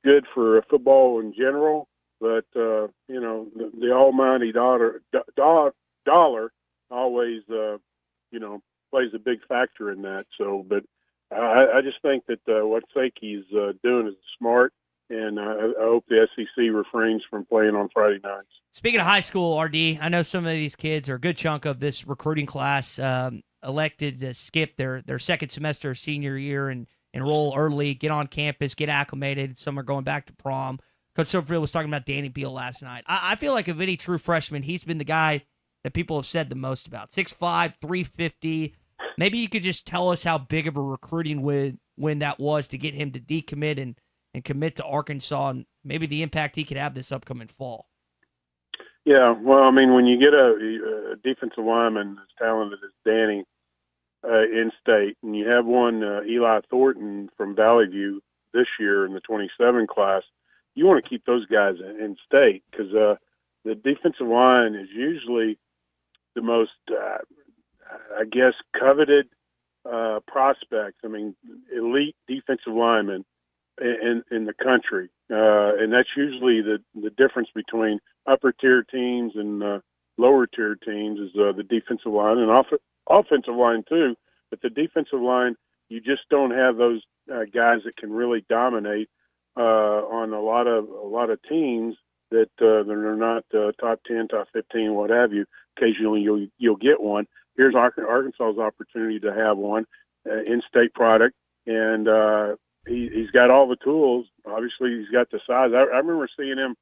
good for football in general. But the almighty dollar always plays a big factor in that. So, but I just think that what Sakey's doing is smart, and I hope the SEC refrains from playing on Friday nights. Speaking of high school, RD, I know some of these kids, or a good chunk of this recruiting class, elected to skip their second semester of senior year and enroll early, get on campus, get acclimated. Some are going back to prom. Coach Silverfield was talking about Danny Beal last night. I feel like of any true freshman, he's been the guy that people have said the most about. 6'5", 350. Maybe you could just tell us how big of a recruiting win that was to get him to decommit and commit to Arkansas, and maybe the impact he could have this upcoming fall. Yeah, well, I mean, when you get a defensive lineman as talented as Danny in state, and you have one, Eli Thornton from Valley View this year in the 27 class, you want to keep those guys in state because the defensive line is usually the most, coveted prospects. I mean, elite defensive linemen in the country. And that's usually the difference between upper tier teams and lower tier teams is the defensive line and offensive line too. But the defensive line, you just don't have those guys that can really dominate on a lot of teams that they're not top 10, top 15, what have you. Occasionally you'll get one. Here's Arkansas's opportunity to have one in-state product, and he's got all the tools. Obviously, he's got the size. I remember seeing him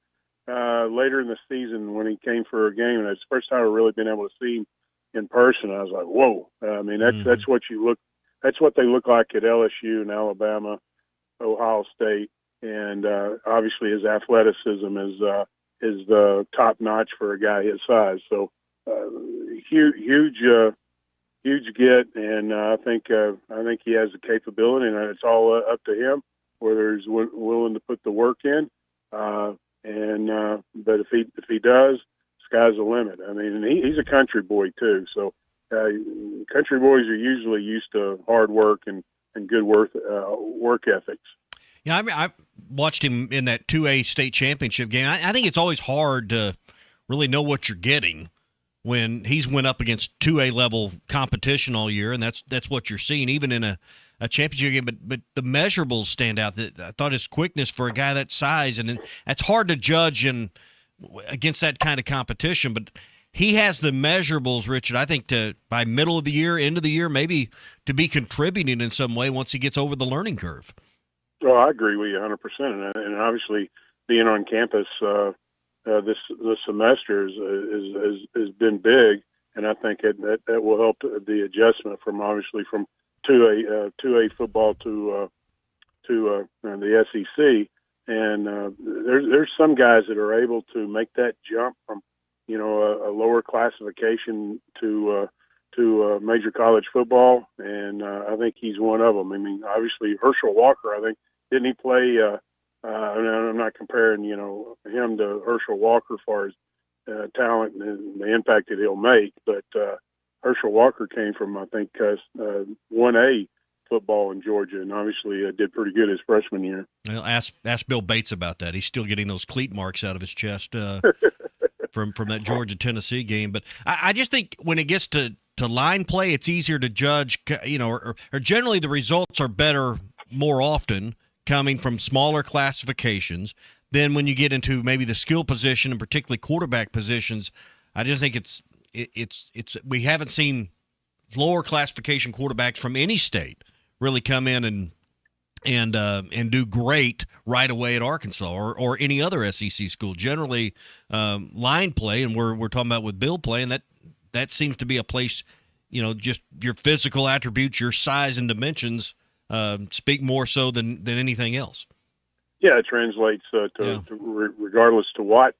later in the season when he came for a game, and it's the first time I've really been able to see him in person. I was like, whoa! I mean, that's what you look. That's what they look like at LSU and Alabama, Ohio State, and obviously his athleticism is top notch for a guy his size. So huge get, and I think he has the capability, and it's all up to him whether he's willing to put the work in. But if he does, sky's the limit. I mean, and he's a country boy too, so country boys are usually used to hard work and good work ethics. Yeah, I mean, I watched him in that 2A state championship game. I think it's always hard to really know what you're getting when he's went up against 2A level competition all year, and that's what you're seeing even in a championship game. But the measurables stand out. I thought his quickness for a guy that size, and that's hard to judge against that kind of competition. But he has the measurables, Richard, I think, by middle of the year, end of the year, maybe to be contributing in some way once he gets over the learning curve. Well, I agree with you 100%. And obviously being on campus this semester has been big, and I think that will help the adjustment from 2A football to the SEC. And there's some guys that are able to make that jump from a lower classification to major college football, and I think he's one of them. I mean, obviously Herschel Walker, I think, didn't he play? I'm not comparing him to Herschel Walker as far as talent and the impact that he'll make, but Herschel Walker came from, I think, 1A football in Georgia, and obviously did pretty good his freshman year. Well, ask Bill Bates about that. He's still getting those cleat marks out of his chest from that Georgia-Tennessee game. But I just think when it gets to to line play, it's easier to judge, or generally the results are better more often coming from smaller classifications than when you get into maybe the skill position and particularly quarterback positions. I just think it's we haven't seen lower classification quarterbacks from any state really come in and do great right away at Arkansas or any other SEC school. Generally, line play, and we're talking about with Bill playing, that seems to be a place, just your physical attributes, your size and dimensions speak more so than anything else. Yeah, it translates regardless to what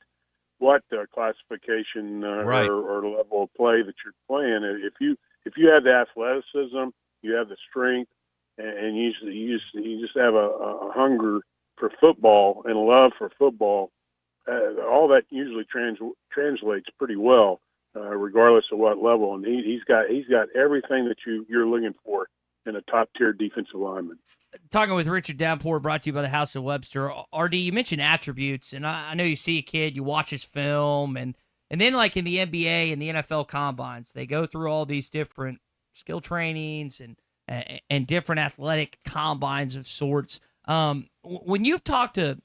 classification right. or level of play that you're playing. If you have the athleticism, you have the strength, and you just have a hunger for football and a love for football, all that usually translates pretty well, regardless of what level. And he's got everything that you're looking for in a top tier defensive lineman. Talking with Richard Davenport, brought to you by the House of Webster. RD, you mentioned attributes, and I know you see a kid, you watch his film, and then like in the NBA and the NFL combines, they go through all these different skill trainings and different athletic combines of sorts. When you've talked to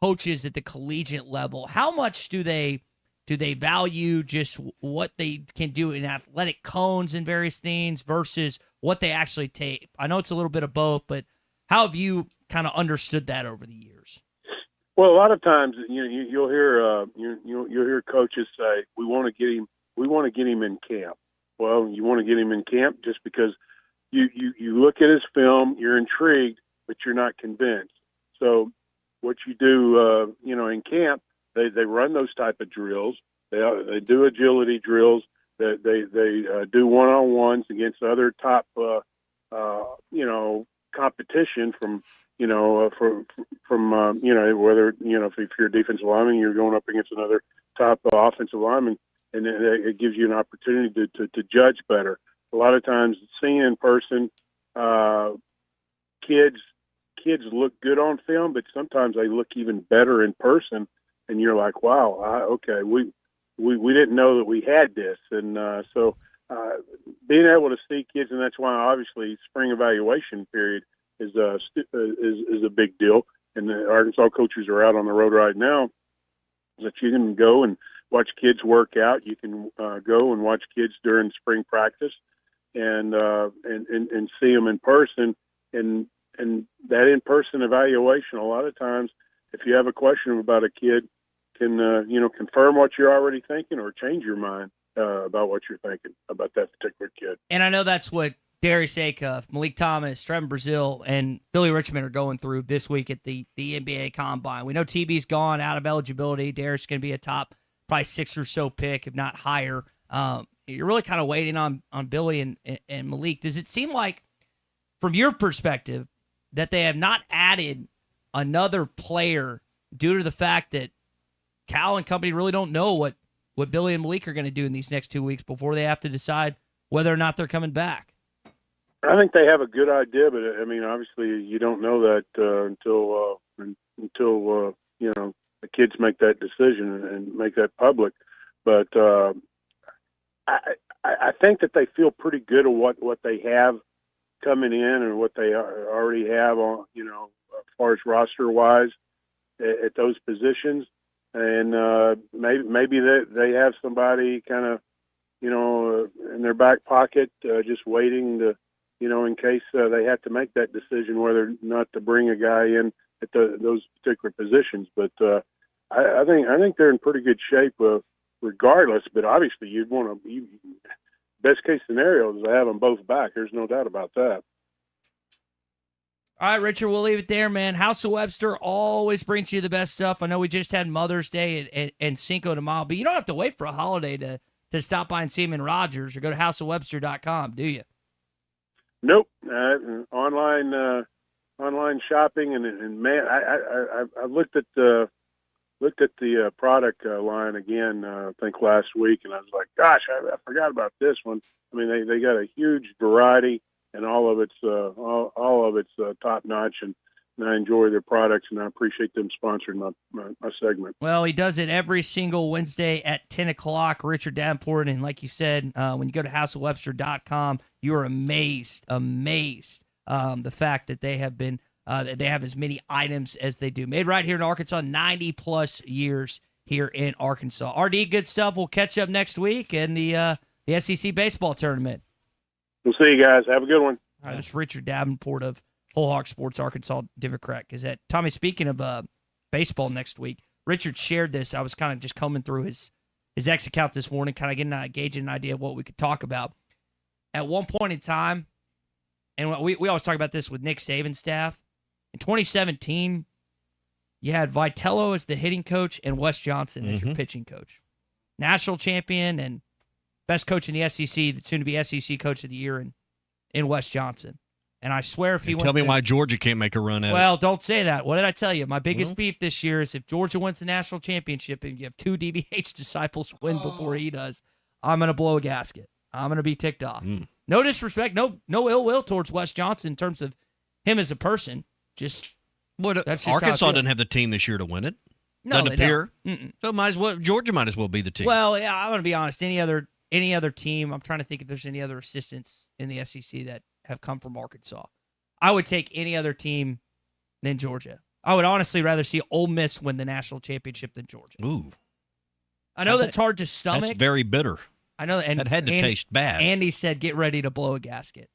coaches at the collegiate level, how much do they value just what they can do in athletic cones and various things versus what they actually tape? I know it's a little bit of both, but how have you kind of understood that over the years? Well, a lot of times, you'll hear coaches say, "We want to get him in camp." Well, you want to get him in camp just because you look at his film, you're intrigued, but you're not convinced. So, what you do, in camp, they run those type of drills. They do agility drills. They do one-on-ones against other top, competition from whether, if you're a defensive lineman, you're going up against another top offensive lineman, and it gives you an opportunity to judge better. A lot of times seeing in person, kids look good on film, but sometimes they look even better in person. And you're like, wow, we didn't know that we had this. And so being able to see kids, and that's why obviously spring evaluation period is a big deal. And the Arkansas coaches are out on the road right now, that you can go and watch kids work out. You can go and watch kids during spring practice and see them in person. And that in-person evaluation, a lot of times, if you have a question about a kid, can confirm what you're already thinking or change your mind about what you're thinking about that particular kid. And I know that's what Darius Acuff, Malik Thomas, Trevor Brazile, and Billy Richmond are going through this week at the NBA Combine. We know TB's gone out of eligibility. Darius is going to be a top probably 6 or so pick, if not higher. You're really kind of waiting on Billy and Malik. Does it seem like, from your perspective, that they have not added another player due to the fact that Cal and company really don't know what Billy and Malik are going to do in these next 2 weeks before they have to decide whether or not they're coming back? I think they have a good idea, but I mean, obviously, you don't know that until the kids make that decision and make that public. But I think that they feel pretty good at what they have coming in and what they already have on, as far as roster wise at those positions. And maybe they have somebody kind of, in their back pocket, just waiting to, in case they have to make that decision whether or not to bring a guy in at those particular positions. But I think they're in pretty good shape regardless. But obviously, you'd want to. Best case scenario is to have them both back. There's no doubt about that. All right, Richard, we'll leave it there, man. House of Webster always brings you the best stuff. I know we just had Mother's Day and Cinco de Mayo, but you don't have to wait for a holiday to stop by and see him in Rogers or go to houseofwebster.com, do you? Nope. Online shopping and man, I looked at the product line again. I think last week, and I was like, gosh, I forgot about this one. I mean, they got a huge variety, and all of it's top notch. And and I enjoy their products, and I appreciate them sponsoring my segment. Well, he does it every single Wednesday at 10 o'clock, Richard Davenport. And like you said, when you go to houseofwebster.com, you are amazed the fact that they have been that they have as many items as they do. Made right here in Arkansas, 90-plus years here in Arkansas. RD, good stuff. We'll catch up next week in the SEC baseball tournament. We'll see you guys. Have a good one. All right, it's Richard Davenport of Whole Hog Sports, Arkansas Democrat Gazette. Tommy, speaking of baseball next week, Richard shared this. I was kind of just combing through his X account this morning, kind of gauging an idea of what we could talk about. At one point in time, and we always talk about this with Nick Saban's staff, in 2017, you had Vitello as the hitting coach and Wes Johnson as your pitching coach. National champion and best coach in the SEC, the soon-to-be SEC coach of the year in Wes Johnson. And I swear if he wins... Tell me why Georgia can't make a run at it. Well, don't say that. What did I tell you? My biggest beef this year is if Georgia wins the national championship and you have two DBH disciples win before he does, I'm going to blow a gasket. I'm going to be ticked off. No disrespect, no ill will towards Wes Johnson in terms of him as a person. Just that's just Arkansas didn't have the team this year to win it. No, doesn't appear. So Georgia might as well be the team. Well, yeah, I'm going to be honest. Any other team, I'm trying to think if there's any other assistants in the SEC that have come from Arkansas. I would take any other team than Georgia. I would honestly rather see Ole Miss win the national championship than Georgia. Ooh. I know that's hard to stomach. That's very bitter. I know that had to taste bad. Andy said, "Get ready to blow a gasket,"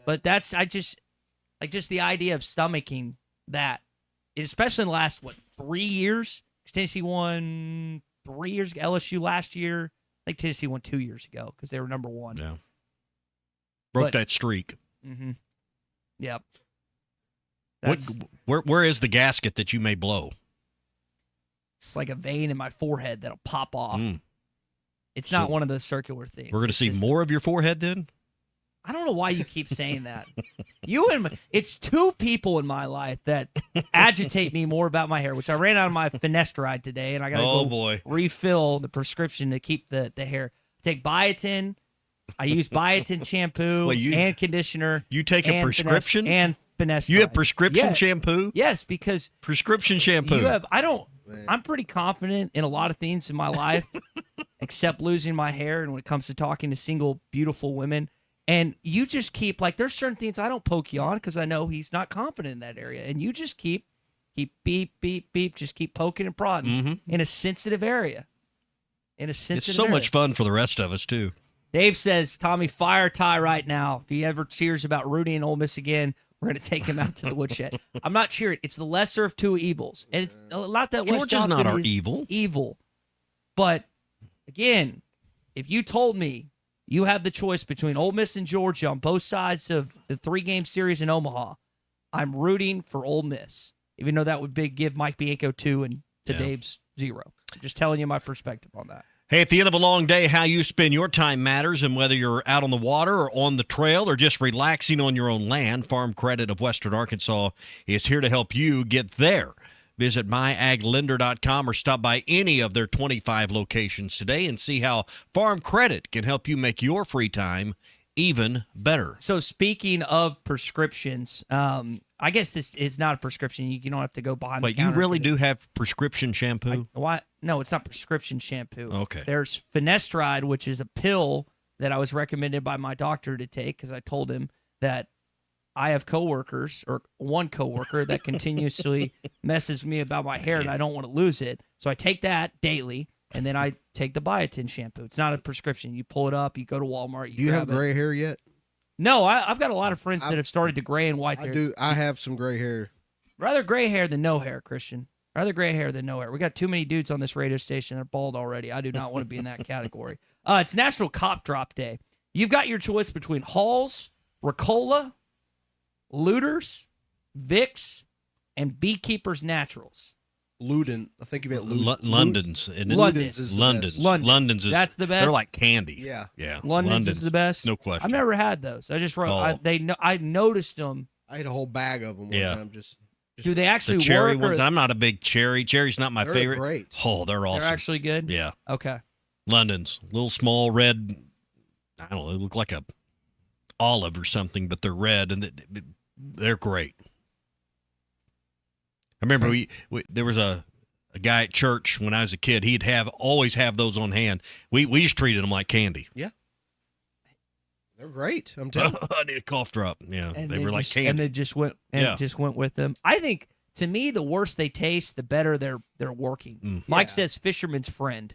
but that's just the idea of stomaching that, especially in the last 3 years. Tennessee won 3 years ago. LSU last year. I think Tennessee won 2 years ago because they were number one. Yeah, broke that streak. Mm-hmm. Yep. Where is the gasket that you may blow? It's like a vein in my forehead that'll pop off. It's not one of those circular things. We're going to see more of your forehead then? I don't know why you keep saying that. It's two people in my life that agitate me more about my hair, which I ran out of my finasteride today, and I got to refill the prescription to keep the hair. I take biotin. I use biotin shampoo and conditioner. You take a prescription? And finasteride. You have prescription shampoo? Yes, because prescription shampoo. I'm pretty confident in a lot of things in my life, except losing my hair and when it comes to talking to single, beautiful women. And you just keep, there's certain things I don't poke you on because I know he's not confident in that area. And you just keep beep, beep, beep, just keep poking and prodding in a sensitive area. It's so much fun for the rest of us, too. Dave says, Tommy, fire Ty right now. If he ever cheers about Rudy and Ole Miss again, we're going to take him out to the woodshed. I'm not cheering. It's the lesser of two evils. And it's not that Wes Georgia's Johnson not our is evil. But, again, if you told me you have the choice between Ole Miss and Georgia on both sides of the 3-game series in Omaha, I'm rooting for Ole Miss, even though that would give Mike Bianco 2 and to Dave's 0. I'm just telling you my perspective on that. Hey, at the end of a long day, how you spend your time matters, and whether you're out on the water or on the trail or just relaxing on your own land, Farm Credit of Western Arkansas is here to help you get there. Visit myaglender.com or stop by any of their 25 locations today and see how Farm Credit can help you make your free time even better. So speaking of prescriptions, I guess this is not a prescription. You don't have to go behind the counter. But you really do have prescription shampoo? Why? No, it's not prescription shampoo. Okay. There's finasteride, which is a pill that I was recommended by my doctor to take because I told him that I have coworkers, or one coworker that continuously messes me about my hair and I don't want to lose it. So I take that daily, and then I take the biotin shampoo. It's not a prescription. You pull it up, you go to Walmart. Do you have gray hair yet? No, I've got a lot of friends that have started to gray and white their hair. I have some gray hair. Rather gray hair than no hair, Christian. Rather gray hair than no hair. We got too many dudes on this radio station that are bald already. I do not want to be in that category. It's National Cop Drop Day. You've got your choice between Halls, Ricola, Looters, Vicks, and Beekeepers Naturals. Luden. I think you meant London's. London's is the best. London's is. That's the best. They're like candy. Yeah. Yeah. London's is the best. No question. I've never had those. I just wrote. I noticed them. I ate a whole bag of them one time. Just do they actually the cherry work? Ones, I'm not a big cherry. Cherry's not my They're favorite. Great. Oh, they're awesome. They're actually good. Yeah. Okay. London's little small red. I don't know. They look like a olive or something, but they're red and they're great. I remember there was a guy at church when I was a kid. He'd always have those on hand. We just treated them like candy. Yeah. They're great. I'm telling you. I need a cough drop. Yeah, And they were like candy. And they just went with them. I think, to me, the worse they taste, the better they're working. Mike says Fisherman's Friend.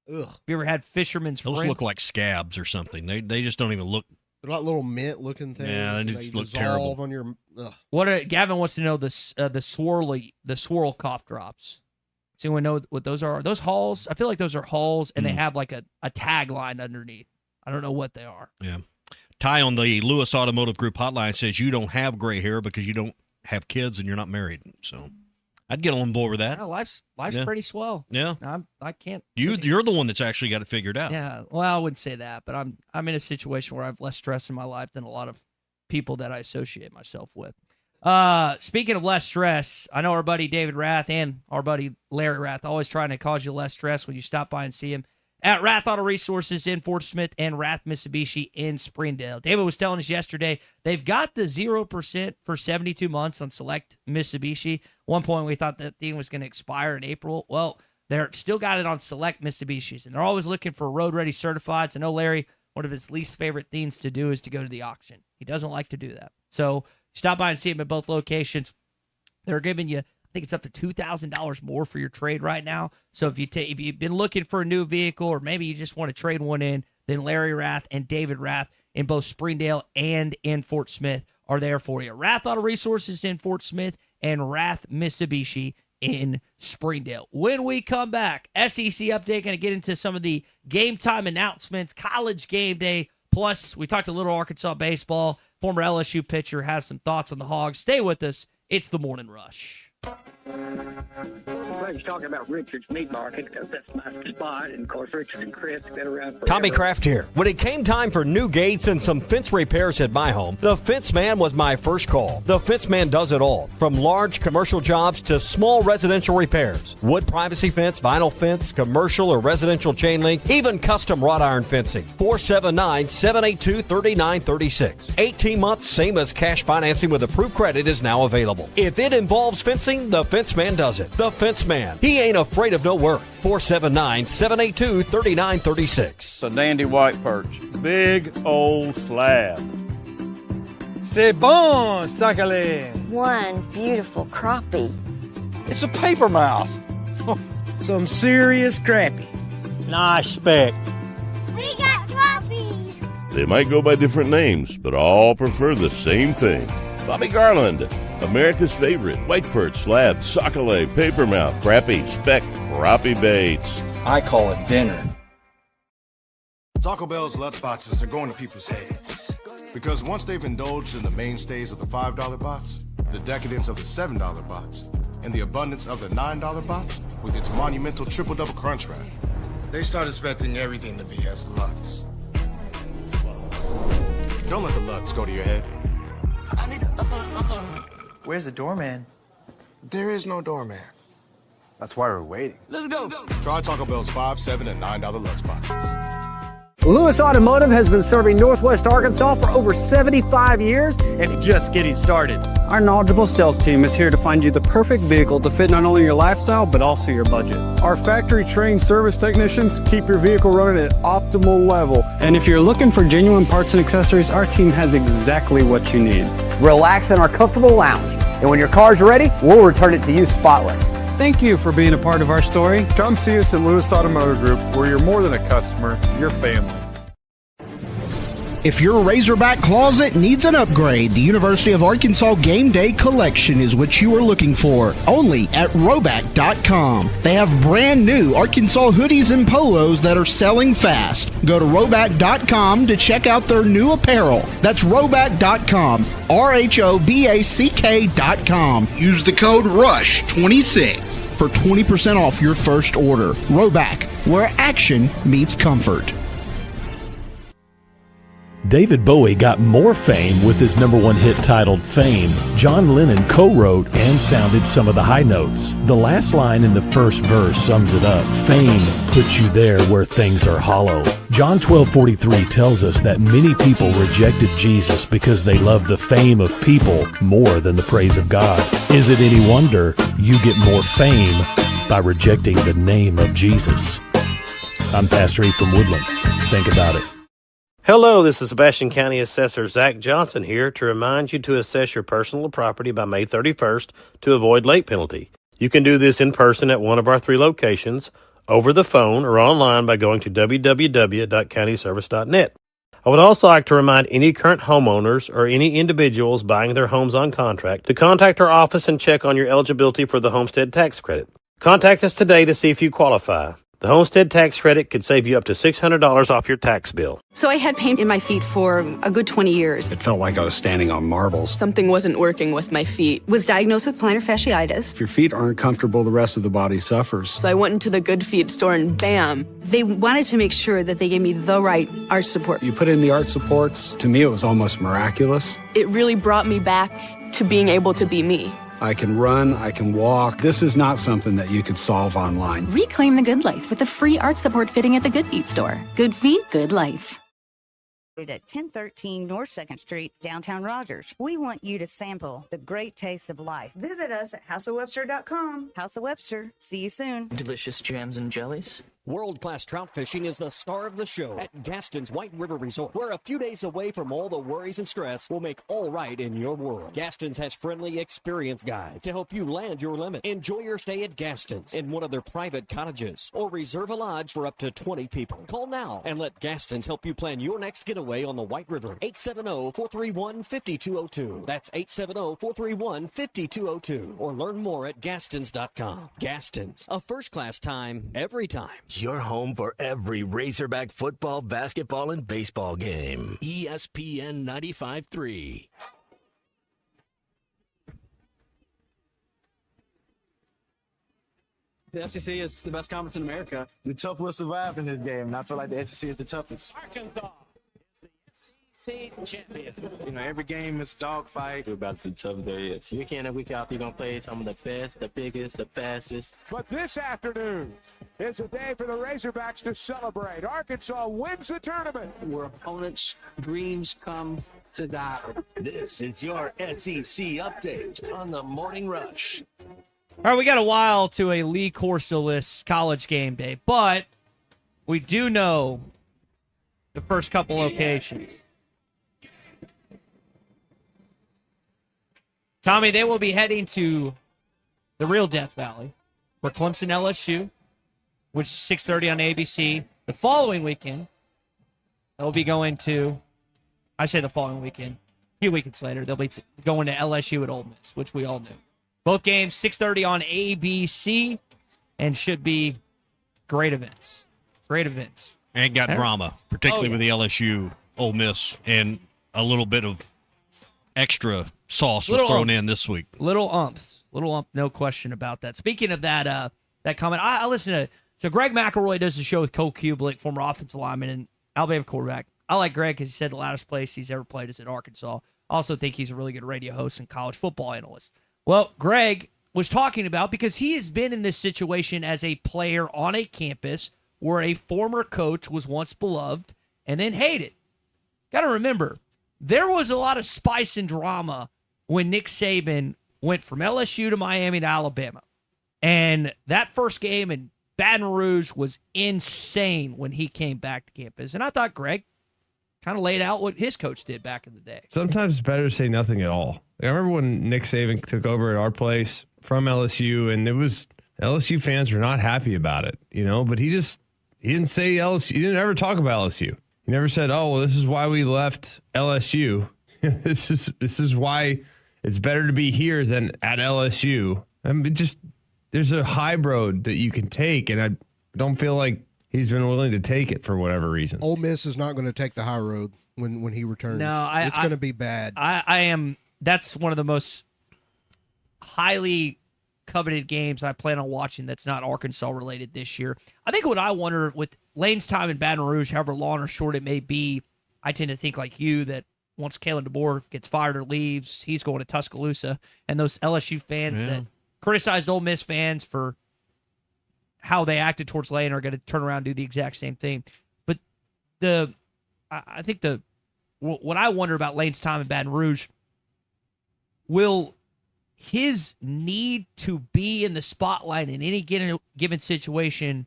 Ugh. Have you ever had Fisherman's Those Friend? look like scabs or something. They just don't even look. They're like little mint-looking things. Yeah, they just look dissolve terrible. on your. Ugh. Gavin wants to know the swirl cough drops. Does anyone know what those are? Are those Halls? I feel like those are Halls, and they have like a tagline underneath. I don't know what they are. Yeah. Ty on the Lewis Automotive Group hotline says you don't have gray hair because you don't have kids and you're not married. So I'd get on board with that. Yeah, life's Yeah. pretty swell. Yeah. I can't. You're the one that's actually got it figured out. Yeah. Well, I wouldn't say that, but I'm in a situation where I have less stress in my life than a lot of people that I associate myself with. Speaking of less stress, I know our buddy David Rath and our buddy Larry Rath always trying to cause you less stress when you stop by and see him at Rath Auto Resources in Fort Smith and Rath Mitsubishi in Springdale. David was telling us yesterday they've got the 0% for 72 months on select Mitsubishi. One point we thought that thing was going to expire in April. Well, they're still got it on select Mitsubishis, and they're always looking for road-ready certifieds. I know Larry, one of his least favorite things to do is to go to the auction. He doesn't like to do that. So stop by and see him at both locations. They're giving you, I think it's up to $2,000 more for your trade right now. So if you've been looking for a new vehicle, or maybe you just want to trade one in, then Larry Rath and David Rath in both Springdale and in Fort Smith are there for you. Rath Auto Resources in Fort Smith and Rath Mitsubishi in Springdale. When we come back, SEC update, going to get into some of the game time announcements, college game day, plus we talked a little Arkansas baseball. Former LSU pitcher has some thoughts on the Hogs. Stay with us. It's the Morning Rush. He's talking about Richard's Meat Market because that's my spot. And, of course, Richard and Chris have been around forever. Tommy Kraft here. When it came time for new gates and some fence repairs at my home, the Fence Man was my first call. The Fence Man does it all, from large commercial jobs to small residential repairs. Wood privacy fence, vinyl fence, commercial or residential chain link, even custom wrought iron fencing. 479-782-3936. 18 months, same as cash financing with approved credit is now available. If it involves fencing, the Fence Man does it. The Fence Man. He ain't afraid of no work. 479-782-3936. It's a dandy white perch. Big old slab. C'est bon, sacalé. One beautiful crappie. It's a paper mouth. Some serious crappie. Nice speck. We got crappies. They might go by different names, but all prefer the same thing. Bobby Garland, America's favorite white perch, slab, sockeye, papermouth, crappie, speck, crappie baits. I call it dinner. Taco Bell's Lutz boxes are going to people's heads. Because once they've indulged in the mainstays of the $5 box, the decadence of the $7 box, and the abundance of the $9 box with its monumental triple-double crunch wrap, they start expecting everything to be as Lutz. Don't let the Lutz go to your head. Where's the doorman? There is no doorman. That's why we're waiting. Let's go. Try Taco Bell's $5, $7, and $9 Lutz boxes. Lewis Automotive has been serving Northwest Arkansas for over 75 years and just getting started. Our knowledgeable sales team is here to find you the perfect vehicle to fit not only your lifestyle, but also your budget. Our factory-trained service technicians keep your vehicle running at optimal level. And if you're looking for genuine parts and accessories, our team has exactly what you need. Relax in our comfortable lounge, and when your car's ready, we'll return it to you spotless. Thank you for being a part of our story. Come see us at Lewis Automotive Group, where you're more than a customer, you're family. If your Razorback closet needs an upgrade, the University of Arkansas Game Day Collection is what you are looking for, only at Roback.com. They have brand new Arkansas hoodies and polos that are selling fast. Go to Roback.com to check out their new apparel. That's Roback.com, RHOBACK.com. Use the code RUSH26 for 20% off your first order. Roback, where action meets comfort. David Bowie got more fame with his #1 hit titled Fame. John Lennon co-wrote and sounded some of the high notes. The last line in the first verse sums it up. Fame puts you there where things are hollow. John 12:43 tells us that many people rejected Jesus because they loved the fame of people more than the praise of God. Is it any wonder you get more fame by rejecting the name of Jesus? I'm Pastor E from Woodland. Think about it. Hello, this is Sebastian County Assessor Zach Johnson here to remind you to assess your personal property by May 31st to avoid late penalty. You can do this in person at one of our 3 locations, over the phone, or online by going to www.countyservice.net. I would also like to remind any current homeowners or any individuals buying their homes on contract to contact our office and check on your eligibility for the homestead tax credit. Contact us today to see if you qualify. The homestead tax credit could save you up to $600 off your tax bill. So I had pain in my feet for a good 20 years. It felt like I was standing on marbles. Something wasn't working with my feet. Was diagnosed with plantar fasciitis. If your feet aren't comfortable, the rest of the body suffers. So I went into the Good Feet store and bam. They wanted to make sure that they gave me the right arch support. You put in the arch supports. To me, it was almost miraculous. It really brought me back to being able to be me. I can run, I can walk. This is not something that you could solve online. Reclaim the good life with the free arch support fitting at the Good Feet store. Good feet, good life. At 1013 North 2nd Street, downtown Rogers. We want you to sample the great taste of life. Visit us at houseofwebster.com. House of Webster. See you soon. Delicious jams and jellies. World-class trout fishing is the star of the show at Gaston's White River Resort, where a few days away from all the worries and stress will make all right in your world. Gaston's has friendly, experienced guides to help you land your limit. Enjoy your stay at Gaston's in one of their private cottages, or reserve a lodge for up to 20 people. Call now and let Gaston's help you plan your next getaway on the White River. 870-431-5202. That's 870-431-5202. Or learn more at Gastons.com. Gaston's, a first-class time, every time. Your home for every Razorback football, basketball, and baseball game. ESPN 95.3. The SEC is the best conference in America. The tough will survive in this game, and I feel like the SEC is the toughest. Arkansas is the SEC champion. You know, every game is a dogfight. We're about the toughest there is. Week in and week out, you're going to play some of the best, the biggest, the fastest. But this afternoon is a day for the Razorbacks to celebrate. Arkansas wins the tournament. Where opponents' dreams come to die. This is your SEC update on the Morning Rush. All right, we got a while to a Lee Corso-less college game day, but we do know the first couple locations. Tommy, they will be heading to the real Death Valley for Clemson LSU, which is 6:30 on ABC. The following weekend, they'll be going to, I say the following weekend, a few weekends later, they'll be going to LSU at Ole Miss, which we all knew. Both games, 6:30 on ABC, and should be great events. Great events. And got drama, particularly with the LSU, Ole Miss, and a little bit of extra sauce was thrown in this week. Little ump, no question about that. Speaking of that that comment, I listen to, so Greg McElroy does the show with Cole Kublik, former offensive lineman and Alabama quarterback. I like Greg because he said the loudest place he's ever played is at Arkansas. I also think he's a really good radio host and college football analyst. Well, Greg was talking about, because he has been in this situation as a player on a campus where a former coach was once beloved and then hated. Got to remember, there was a lot of spice and drama when Nick Saban went from LSU to Miami to Alabama. And that first game in Baton Rouge was insane when he came back to campus. And I thought Greg kind of laid out what his coach did back in the day. Sometimes it's better to say nothing at all. I remember when Nick Saban took over at our place from LSU, and it was LSU fans were not happy about it, you know, but he didn't say LSU. He didn't ever talk about LSU. He never said, oh, well, this is why we left LSU. This is why it's better to be here than at LSU. I mean, there's a high road that you can take, and I don't feel like he's been willing to take it for whatever reason. Ole Miss is not going to take the high road when he returns. No, it's going to be bad. I am. That's one of the most highly coveted games I plan on watching that's not Arkansas related this year. I think what I wonder with Lane's time in Baton Rouge, however long or short it may be, I tend to think like you that once Kalen DeBoer gets fired or leaves, he's going to Tuscaloosa. And those LSU fans that criticized Ole Miss fans for how they acted towards Lane are going to turn around and do the exact same thing. But I think what I wonder about Lane's time in Baton Rouge, will his need to be in the spotlight in any given situation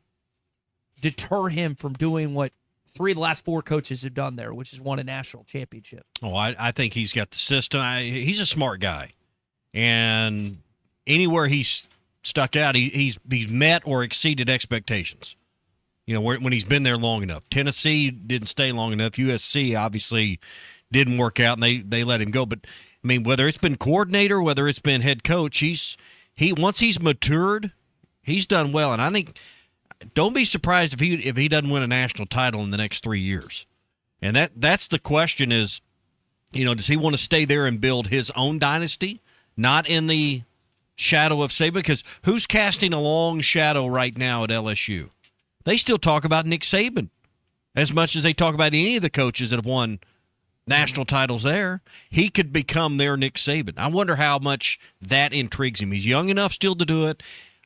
deter him from doing what 3 of the last 4 coaches have done there, which is won a national championship? Oh, I think he's got the system. He's a smart guy. And anywhere he's stuck out, he's met or exceeded expectations. You know, when he's been there long enough. Tennessee didn't stay long enough. USC obviously didn't work out, and they let him go. But, I mean, whether it's been coordinator, whether it's been head coach, once he's matured, he's done well. And I think don't be surprised if he doesn't win a national title in the next 3 years. And that's the question is, you know, does he want to stay there and build his own dynasty, not in the shadow of Saban? Because who's casting a long shadow right now at LSU? They still talk about Nick Saban as much as they talk about any of the coaches that have won national titles there. He could become their Nick Saban. I wonder how much that intrigues him. He's young enough still to do it.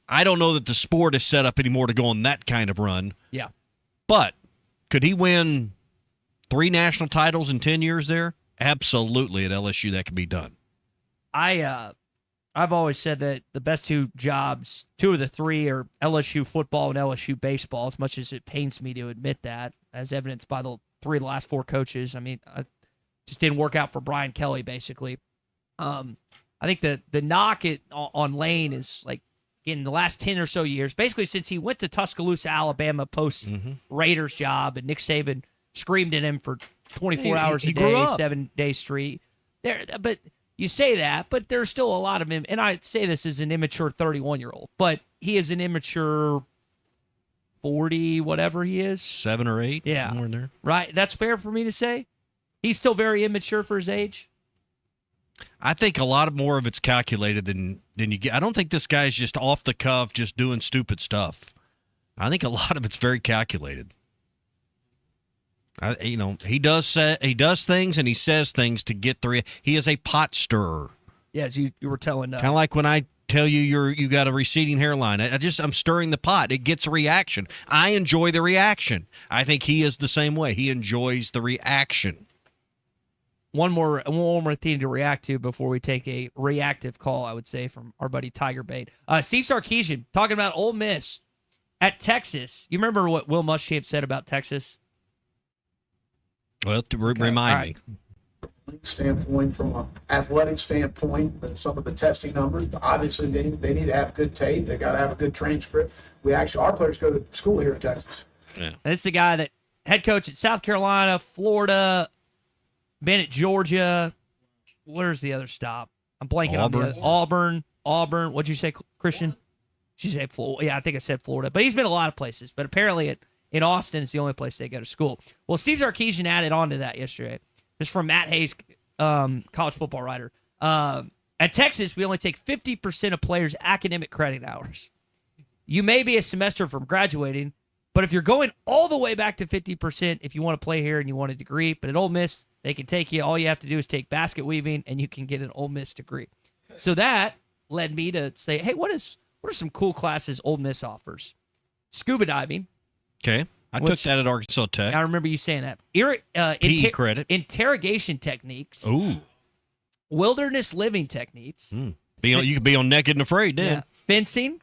I don't know that the sport is set up anymore to go on that kind of run. Yeah. But could he win 3 national titles in 10 years there? Absolutely, at LSU that could be done. I've always said that the best 2 jobs, 2 of the 3, are LSU football and LSU baseball, as much as it pains me to admit that, as evidenced by the 3 of the last 4 coaches. I mean, it just didn't work out for Brian Kelly, basically. I think the knock on Lane is, like, in the last 10 or so years, basically since he went to Tuscaloosa, Alabama, post-Raiders job, and Nick Saban screamed at him for 24 hours a day, 7 days straight. But you say that, but there's still a lot of him, and I say this as an immature 31-year-old, but he is an immature 40, whatever he is. 7 or 8, somewhere in there. Right, that's fair for me to say? He's still very immature for his age? I think a lot more of it's calculated than you get. I don't think this guy's just off the cuff, just doing stupid stuff. I think a lot of it's very calculated. He does things and he says things to get the. He is a pot stirrer. Yeah, as you were telling. Kind of like when I tell you got a receding hairline. I'm stirring the pot. It gets a reaction. I enjoy the reaction. I think he is the same way. He enjoys the reaction. One more thing to react to before we take a reactive call, I would say, from our buddy Tiger Bait. Steve Sarkisian talking about Ole Miss at Texas. You remember what Will Muschamp said about Texas? Well, remind me. Standpoint, from an athletic standpoint, and some of the testing numbers, obviously they need to have good tape. They got to have a good transcript. Our players go to school here in Texas. Yeah, and this is the guy that head coach at South Carolina, Florida, been at Georgia. Where's the other stop? I'm blanking on Auburn. What'd you say, Christian? Did you say Florida? Yeah, I think I said Florida. But he's been a lot of places. But apparently in Austin, it's the only place they go to school. Well, Steve Sarkisian added on to that yesterday. This is from Matt Hayes, college football writer. At Texas, we only take 50% of players' academic credit hours. You may be a semester from graduating, but if you're going all the way back to 50%, if you want to play here and you want a degree, but at Ole Miss, they can take you. All you have to do is take basket weaving, and you can get an Ole Miss degree. So that led me to say, hey, what are some cool classes Ole Miss offers? Scuba diving. Okay. I took that at Arkansas Tech. I remember you saying that. PE credit. Interrogation techniques. Ooh. Wilderness living techniques. You could be on Naked and Afraid then. Yeah. Fencing.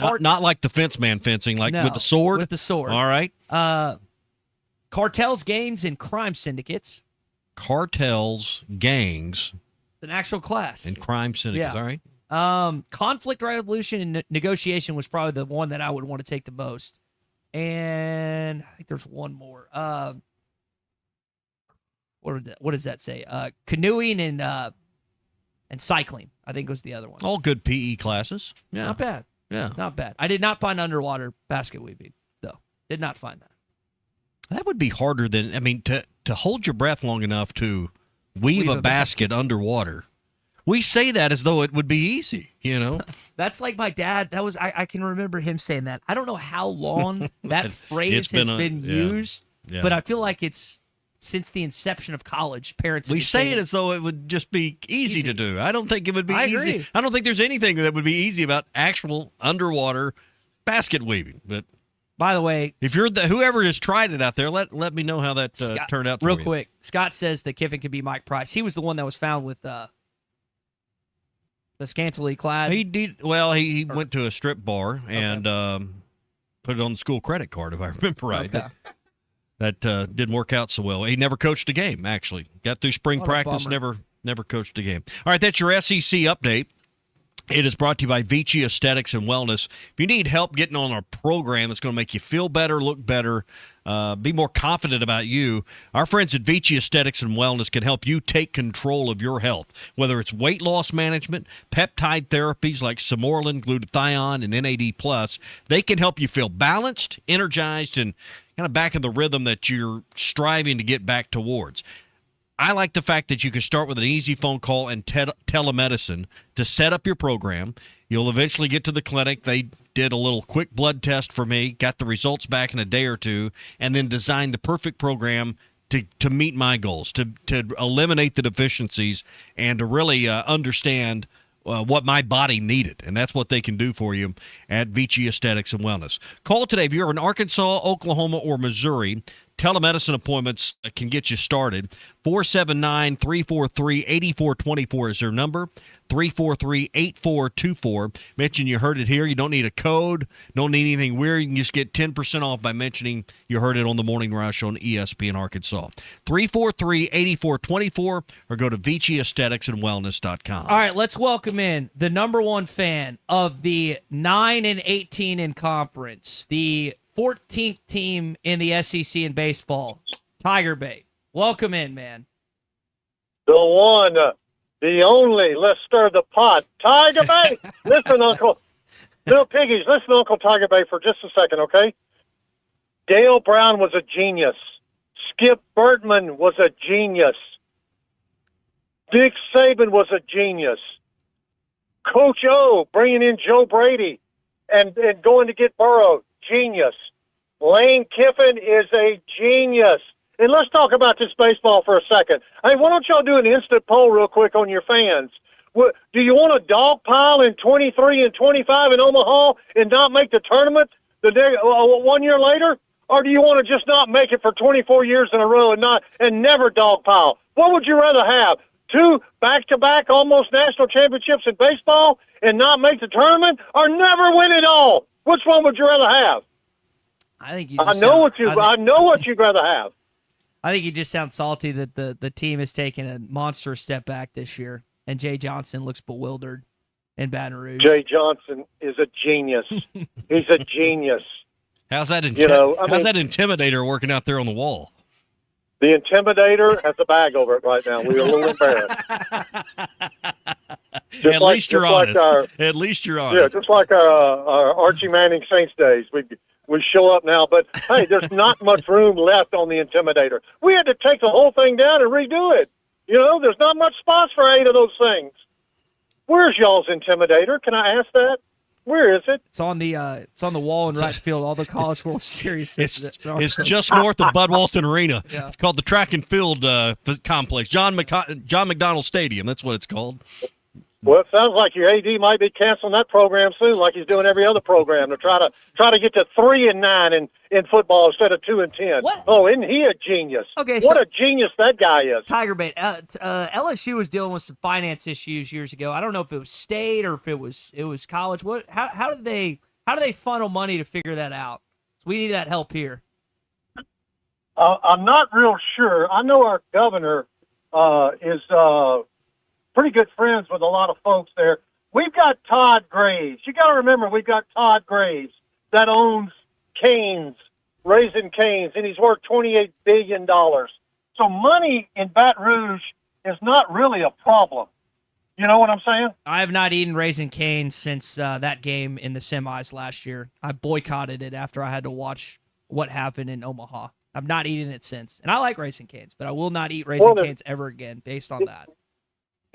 Not like the fence man fencing, like with the sword? With the sword. All right. Cartels, gangs, and crime syndicates. Cartels, gangs. It's an actual class. And crime syndicates. Yeah. All right. Conflict resolution and negotiation was probably the one that I would want to take the most. And I think there's one more. What does that say? Canoeing and cycling, I think was the other one. All good PE classes. Yeah. Not bad. Yeah. Not bad. I did not find underwater basket weaving, though. Did not find that. That would be harder than, to hold your breath long enough to weave a basket underwater. We say that as though it would be easy, That's like my dad. That was I can remember him saying that. I don't know how long that phrase has been used, but I feel like it's since the inception of college. Parents. We say it as though it would just be easy to do. I don't think it would be I easy. agree. I don't think there's anything that would be easy about actual underwater basket weaving. But by the way, if you're whoever has tried it out there, let me know how that Scott, turned out. Real for you. quick, Scott says that Kiffin could be Mike Price. He was the one that was found with the scantily clad. He did well. He went to a strip bar and put it on the school credit card, if I remember right. Okay. That didn't work out so well. He never coached a game. Actually, got through spring What a practice, bummer. never coached a game. All right, that's your SEC update. It is brought to you by Vici Aesthetics and Wellness. If you need help getting on our program that's going to make you feel better, look better, be more confident about you, our friends at Vici Aesthetics and Wellness can help you take control of your health, whether it's weight loss management, peptide therapies like Samorlin, glutathione, and NAD+. They can help you feel balanced, energized, and kind of back in the rhythm that you're striving to get back towards. I like the fact that you can start with an easy phone call and telemedicine to set up your program. You'll eventually get to the clinic. They did a little quick blood test for me, got the results back in a day or two, and then designed the perfect program to meet my goals, to eliminate the deficiencies, and to really understand what my body needed. And that's what they can do for you at Vici Aesthetics and Wellness. Call today if you're in Arkansas, Oklahoma, or Missouri. Telemedicine appointments can get you started. 479-343-8424 is their number. 343-8424. Mention you heard it here. You don't need a code. Don't need anything weird. You can just get 10% off by mentioning you heard it on the Morning Rush on ESPN Arkansas. 343-8424 or go to ViciAestheticsandWellness.com. All right, let's welcome in the number one fan of the 9-18 in conference, the 14th team in the SEC in baseball, Tiger Bay. Welcome in, man. The one, the only, let's stir the pot. Tiger Bay! Listen, Uncle. Little piggies, listen to Uncle Tiger Bay for just a second, okay? Dale Brown was a genius. Skip Bertman was a genius. Dick Saban was a genius. Coach O bringing in Joe Brady and going to get Burrow, genius. Lane Kiffin is a genius. And let's talk about this baseball for a second. Hey, why don't y'all do an instant poll real quick on your fans? What, do you want a dog pile in 23 and 25 in Omaha and not make the tournament 1 year later? Or do you want to just not make it for 24 years in a row and never dog pile? What would you rather have? 2 back-to-back almost national championships in baseball and not make the tournament, or never win it all? Which one would you rather have? I think you. I know what you'd rather have. I think you just sound salty that the team has taken a monster step back this year, and Jay Johnson looks bewildered in Baton Rouge. Jay Johnson is a genius. He's a genius. How's that? How's that that intimidator working out there on the wall? The Intimidator has a bag over it right now. We were a little embarrassed. At least you're honest. At least you're honest. Yeah, just like our Archie Manning Saints days. We show up now, but hey, there's not much room left on the Intimidator. We had to take the whole thing down and redo it. There's not much spots for 8 of those things. Where's y'all's Intimidator? Can I ask that? Where is it? It's on the wall in right field. All the College World Series. It's just north of Bud Walton Arena. Yeah. It's called the Track and Field Complex. John McDonald Stadium. That's what it's called. Well, it sounds like your AD might be canceling that program soon, like he's doing every other program to try to get to 3-9 in football instead of 2-10. What? Oh, isn't he a genius? Okay, what a genius that guy is. Tiger Bait. LSU was dealing with some finance issues years ago. I don't know if it was state or if it was college. How do they funnel money to figure that out? So we need that help here. I'm not real sure. I know our governor is pretty good friends with a lot of folks there. We've got Todd Graves. You got to remember, we've got Todd Graves that owns Canes, Raising Canes, and he's worth $28 billion. So money in Baton Rouge is not really a problem. You know what I'm saying? I have not eaten Raising Cane's since that game in the semis last year. I boycotted it after I had to watch what happened in Omaha. I've not eaten it since. And I like Raising Cane's, but I will not eat Raising Cane's ever again based on that.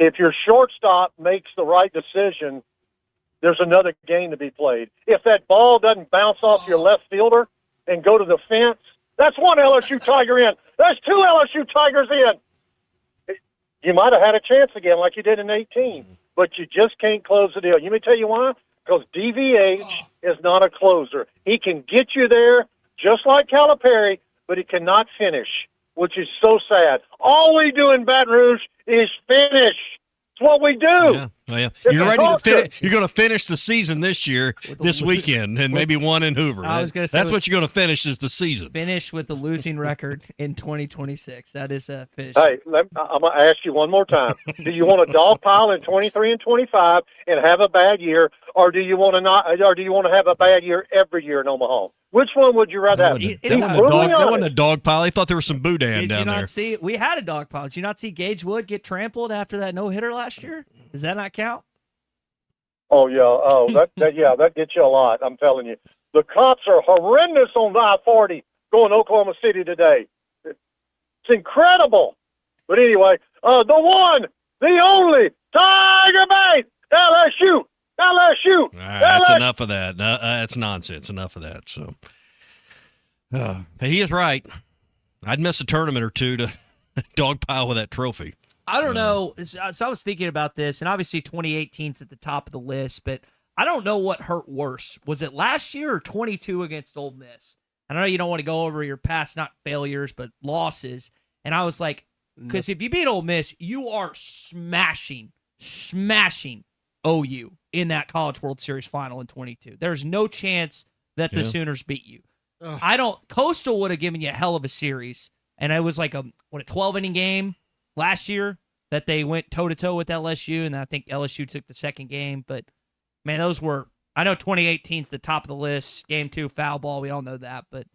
If your shortstop makes the right decision, there's another game to be played. If that ball doesn't bounce off your left fielder and go to the fence, that's one LSU Tiger in. There's 2 LSU Tigers in. You might have had a chance again like you did in 18, but you just can't close the deal. Let me tell you why. Because DVH is not a closer. He can get you there just like Calipari, but he cannot finish, which is so sad. All we do in Baton Rouge is finish. It's what we do. Yeah. Well, yeah. You're ready to finish. You're going to finish the season this year, this weekend, and maybe one in Hoover. I was gonna say that's what you're going to finish is the season. Finish with a losing record in 2026. That is a finish. Hey, I'm going to ask you one more time. Do you want a dog pile in 23 and 25 and have a bad year, or do you want to have a bad year every year in Omaha? Which one would you rather have? That wasn't a dog pile. I thought there was some boudin Did down you not there. see? We had a dog pile. Did you not see Gage Wood get trampled after that no-hitter last year? Does that not count? Oh, yeah. Oh, that gets you a lot. I'm telling you. The cops are horrendous on I-40 going to Oklahoma City today. It's incredible. But anyway, the one, the only, Tiger Bay, LSU. All right, that's enough of that. That's nonsense. Enough of that. So, but he is right. I'd miss a tournament or two to dogpile with that trophy. I don't know. So I was thinking about this, and obviously 2018's at the top of the list, but I don't know what hurt worse. Was it last year or 22 against Ole Miss? I know you don't want to go over your past, not failures, but losses. And I was like, because if you beat Ole Miss, you are smashing OU in that College World Series final in 22. There's no chance that the Sooners beat you. Coastal would have given you a hell of a series, and it was like a 12-inning game last year that they went toe-to-toe with LSU, and I think LSU took the second game. But, man, I know 2018's the top of the list. Game 2, foul ball, we all know that, but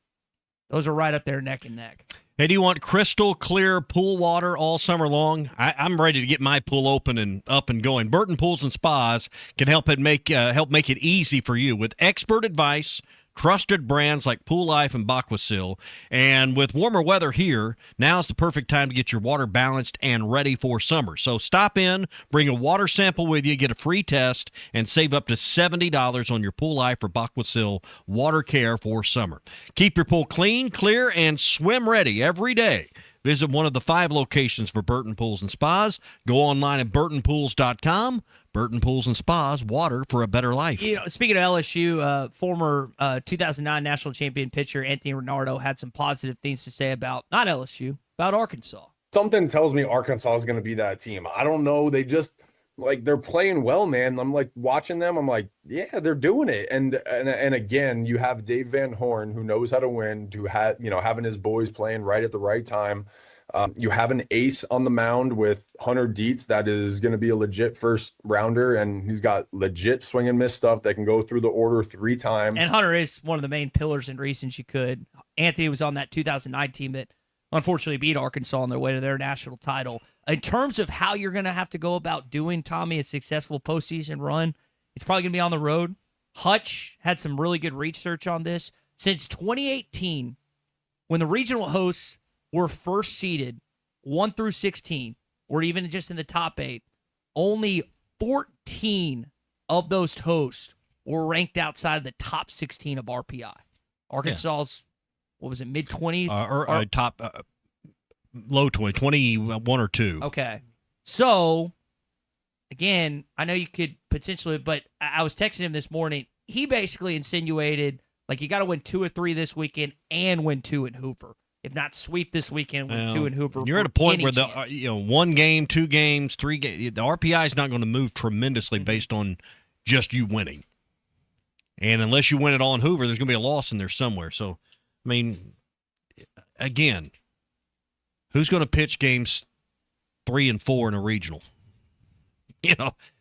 those are right up there neck and neck. Hey, do you want crystal clear pool water all summer long? I'm ready to get my pool open and up and going. Burton Pools and Spas can help make it easy for you with expert advice, trusted brands like Pool Life and Baquasil. And with warmer weather here, now's the perfect time to get your water balanced and ready for summer. So stop in, bring a water sample with you, get a free test, and save up to $70 on your Pool Life or Baquasil water care for summer. Keep your pool clean, clear, and swim ready every day. Visit one of the 5 locations for Burton Pools and Spas. Go online at burtonpools.com. Burton Pools and Spas, water for a better life. Speaking of LSU, former 2009 national champion pitcher Anthony Renardo had some positive things to say about, not LSU, about Arkansas. Something tells me Arkansas is going to be that team. I don't know. They just, they're playing well, man. I'm watching them. I'm like, yeah, they're doing it. And again, you have Dave Van Horn, who knows how to win, having his boys playing right at the right time. You have an ace on the mound with Hunter Dietz that is going to be a legit first rounder, and he's got legit swing and miss stuff that can go through the order 3 times. And Hunter is one of the main pillars and reasons you could. Anthony was on that 2009 team that unfortunately beat Arkansas on their way to their national title. In terms of how you're going to have to go about doing, Tommy, a successful postseason run, it's probably going to be on the road. Hutch had some really good research on this. Since 2018, when the regional hosts were first seeded 1 through 16, or even just in the top 8, only 14 of those hosts were ranked outside of the top 16 of RPI. Arkansas's, what was it, mid-20s? Or top, low 21 or 2. Okay. So, again, I know you could potentially, but I was texting him this morning. He basically insinuated, you got to win 2 or 3 this weekend and win 2 in Hoover. If not sweep this weekend, win 2 in Hoover. You're at a point where the 1 game, 2 games, 3 games, the RPI is not going to move tremendously based on just you winning. And unless you win it all in Hoover, there's going to be a loss in there somewhere. So, I mean, again, who's going to pitch games 3 and 4 in a regional?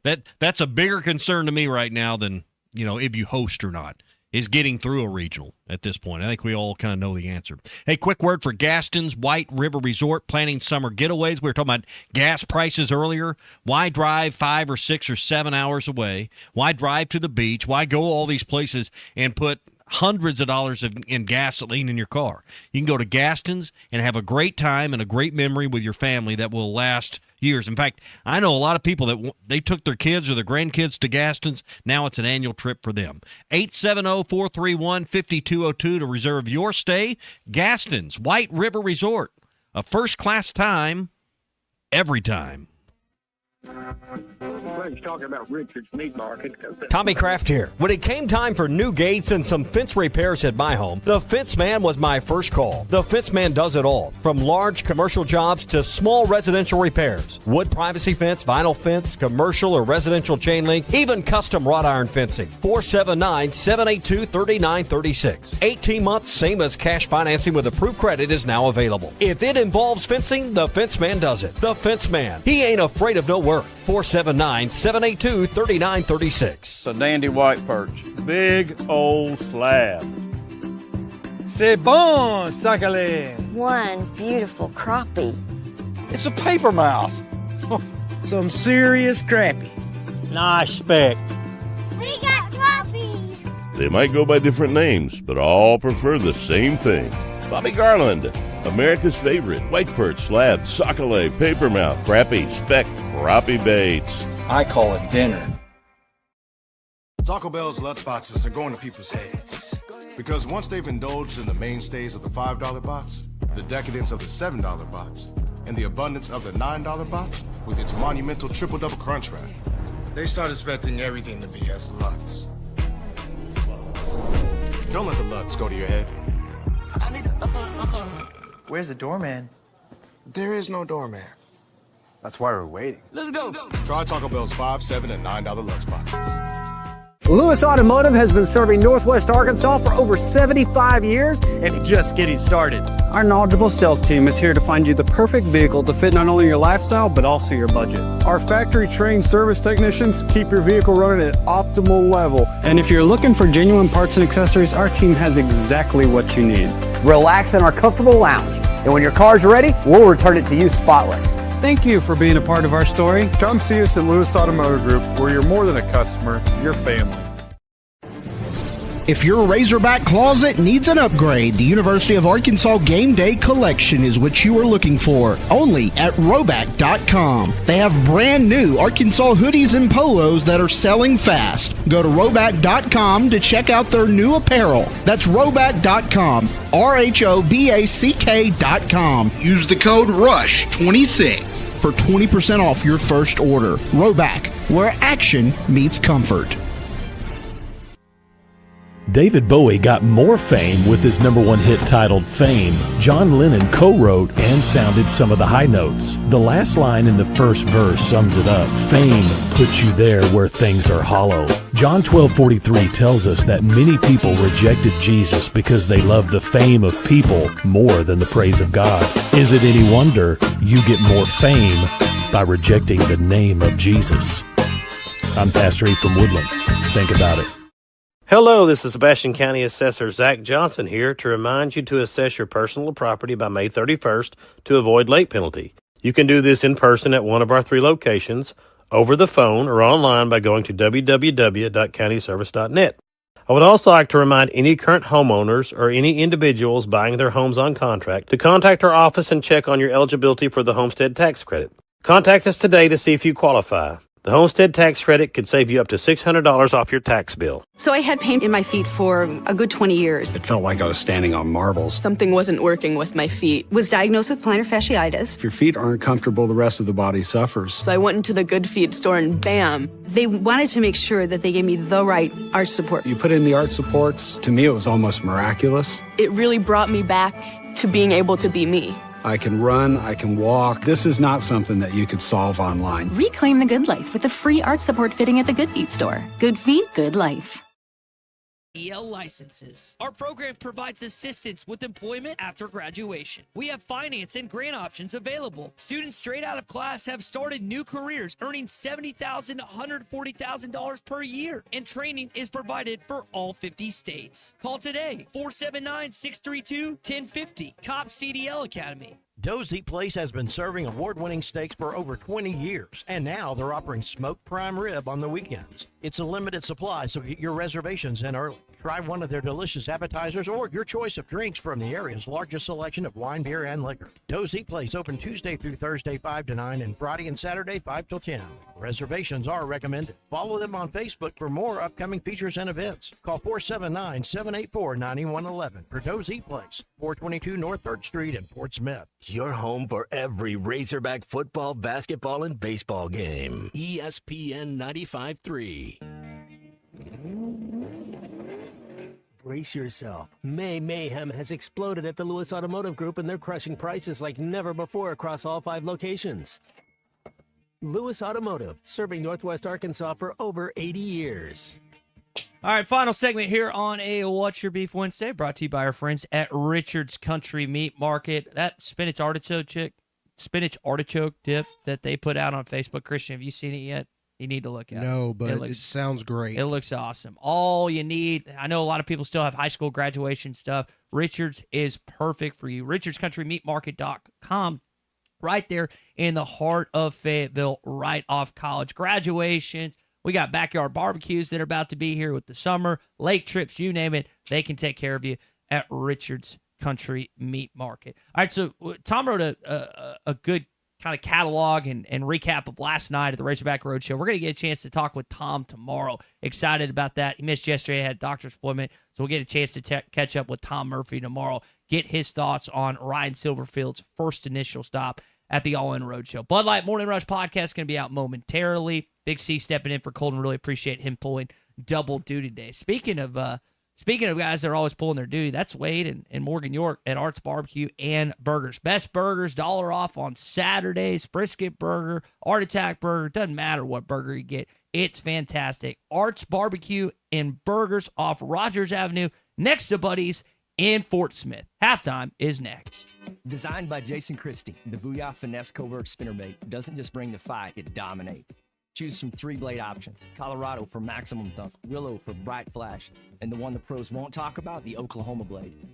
That's a bigger concern to me right now than, if you host or not. Is getting through a regional at this point. I think we all kind of know the answer. Hey, quick word for Gaston's White River Resort, planning summer getaways. We were talking about gas prices earlier. Why drive 5 or 6 or 7 hours away? Why drive to the beach? Why go all these places and put hundreds of dollars in gasoline in your car? You can go to Gaston's and have a great time and a great memory with your family that will last years. In fact, I know a lot of people that they took their kids or their grandkids to Gaston's. Now it's an annual trip for them. 870-431-5202 to reserve your stay. Gaston's White River Resort. A first-class time every time. He's talking about Richard's Meat Market. Tommy Kraft here. When it came time for new gates and some fence repairs at my home, the Fence Man was my first call. The Fence Man does it all, from large commercial jobs to small residential repairs. Wood privacy fence, vinyl fence, commercial or residential chain link, even custom wrought iron fencing. 479-782-3936. 18 months, same as cash financing with approved credit is now available. If it involves fencing, the Fence Man does it. The Fence Man. He ain't afraid of no work. 479-782-3936. It's a dandy white perch. Big old slab. C'est bon, Sakale. One beautiful crappie. It's a paper mouse. Some serious crappie. Nice speck. We got crappie. They might go by different names, but all prefer the same thing. Bobby Garland, America's favorite white perch, slab, sockeye, papermouth, crappie, speck, crappie baits. I call it dinner. Taco Bell's lunchboxes are going to people's heads. Because once they've indulged in the mainstays of the $5 box, the decadence of the $7 box, and the abundance of the $9 box with its monumental triple-double crunch wrap, they start expecting everything to be as Lutz. Don't let the Lutz go to your head. Where's the doorman? There is no doorman. That's why we're waiting. Let's go. Try Taco Bell's $5, $7, and $9 Lutz boxes. Lewis Automotive has been serving Northwest Arkansas for over 75 years and just getting started. Our knowledgeable sales team is here to find you the perfect vehicle to fit not only your lifestyle, but also your budget. Our factory-trained service technicians keep your vehicle running at optimal level. And if you're looking for genuine parts and accessories, our team has exactly what you need. Relax in our comfortable lounge, and when your car's ready, we'll return it to you spotless. Thank you for being a part of our story. Come see us at Lewis Automotive Group, where you're more than a customer, you're family. If your Razorback closet needs an upgrade, the University of Arkansas Game Day Collection is what you are looking for, only at Roback.com. They have brand new Arkansas hoodies and polos that are selling fast. Go to Roback.com to check out their new apparel. That's Roback.com, RHOBACK.com. Use the code RUSH26 for 20% off your first order. Roback, where action meets comfort. David Bowie got more fame with his #1 hit titled Fame. John Lennon co-wrote and sounded some of the high notes. The last line in the first verse sums it up. Fame puts you there where things are hollow. John 12:43 tells us that many people rejected Jesus because they loved the fame of people more than the praise of God. Is it any wonder you get more fame by rejecting the name of Jesus? I'm Pastor E from Woodland. Think about it. Hello, this is Sebastian County Assessor Zach Johnson here to remind you to assess your personal property by May 31st to avoid late penalty. You can do this in person at one of our 3 locations, over the phone, or online by going to www.countyservice.net. I would also like to remind any current homeowners or any individuals buying their homes on contract to contact our office and check on your eligibility for the homestead tax credit. Contact us today to see if you qualify. The homestead tax credit could save you up to $600 off your tax bill. So I had pain in my feet for a good 20 years. It felt like I was standing on marbles. Something wasn't working with my feet. Was diagnosed with plantar fasciitis. If your feet aren't comfortable, the rest of the body suffers. So I went into the Good Feet store and bam. They wanted to make sure that they gave me the right arch support. You put in the arch supports. To me, it was almost miraculous. It really brought me back to being able to be me. I can run, I can walk. This is not something that you could solve online. Reclaim the good life with the free arch support fitting at the Good Feet store. Good feet, good life. EL licenses. Our program provides assistance with employment after graduation. We have finance and grant options available. Students straight out of class have started new careers, earning $70,000 to $140,000 per year, and training is provided for all 50 states. Call today, 479-632-1050, COP CDL Academy. Dozy Place has been serving award-winning steaks for over 20 years, and now they're offering smoked prime rib on the weekends. It's a limited supply, so get your reservations in early. Try one of their delicious appetizers or your choice of drinks from the area's largest selection of wine, beer, and liquor. Doe's Eat Place open Tuesday through Thursday 5 to 9 and Friday and Saturday 5 till 10. Reservations are recommended. Follow them on Facebook for more upcoming features and events. Call 479-784-9111 for Doe's Eat Place, 422 North 3rd Street in Fort Smith. Your home for every Razorback football, basketball, and baseball game. ESPN 95.3. Brace yourself. May mayhem has exploded at the Lewis Automotive Group, and they're crushing prices like never before across all 5 locations. Lewis Automotive, serving Northwest Arkansas for over 80 years. All right, final segment here on a What's Your Beef Wednesday, brought to you by our friends at Richard's Country Meat Market. That spinach artichoke dip that they put out on Facebook. Christian, have you seen it yet? You need to look at it. No, but it sounds great. It looks awesome. All you need, I know a lot of people still have high school graduation stuff. Richard's is perfect for you. RichardsCountryMeatMarket.com, right there in the heart of Fayetteville, right off college graduations. We got backyard barbecues that are about to be here with the summer, lake trips, you name it. They can take care of you at Richard's Country Meat Market. All right, so Tom wrote a good kind of catalog and recap of last night at the Razorback Roadshow. We're going to get a chance to talk with Tom tomorrow. Excited about that. He missed yesterday, had a doctor's appointment, so we'll get a chance to catch up with Tom Murphy tomorrow, get his thoughts on Ryan Silverfield's first initial stop at the All In Roadshow. Bud Light Morning Rush podcast is going to be out momentarily. Big C stepping in for Colton. Really appreciate him pulling double duty today. Speaking of guys that are always pulling their duty, that's Wade and Morgan York at Arts Barbecue and Burgers. Best burgers, $1 off on Saturdays. Brisket burger, Art Attack burger, doesn't matter what burger you get. It's fantastic. Arts Barbecue and Burgers off Rogers Avenue next to Buddy's in Fort Smith. Halftime is next. Designed by Jason Christie, the Booyah Finesse Covert Spinnerbait doesn't just bring the fight, it dominates. Choose from 3 blade options: Colorado for maximum thump, Willow for bright flash, and the one the pros won't talk about, the Oklahoma blade.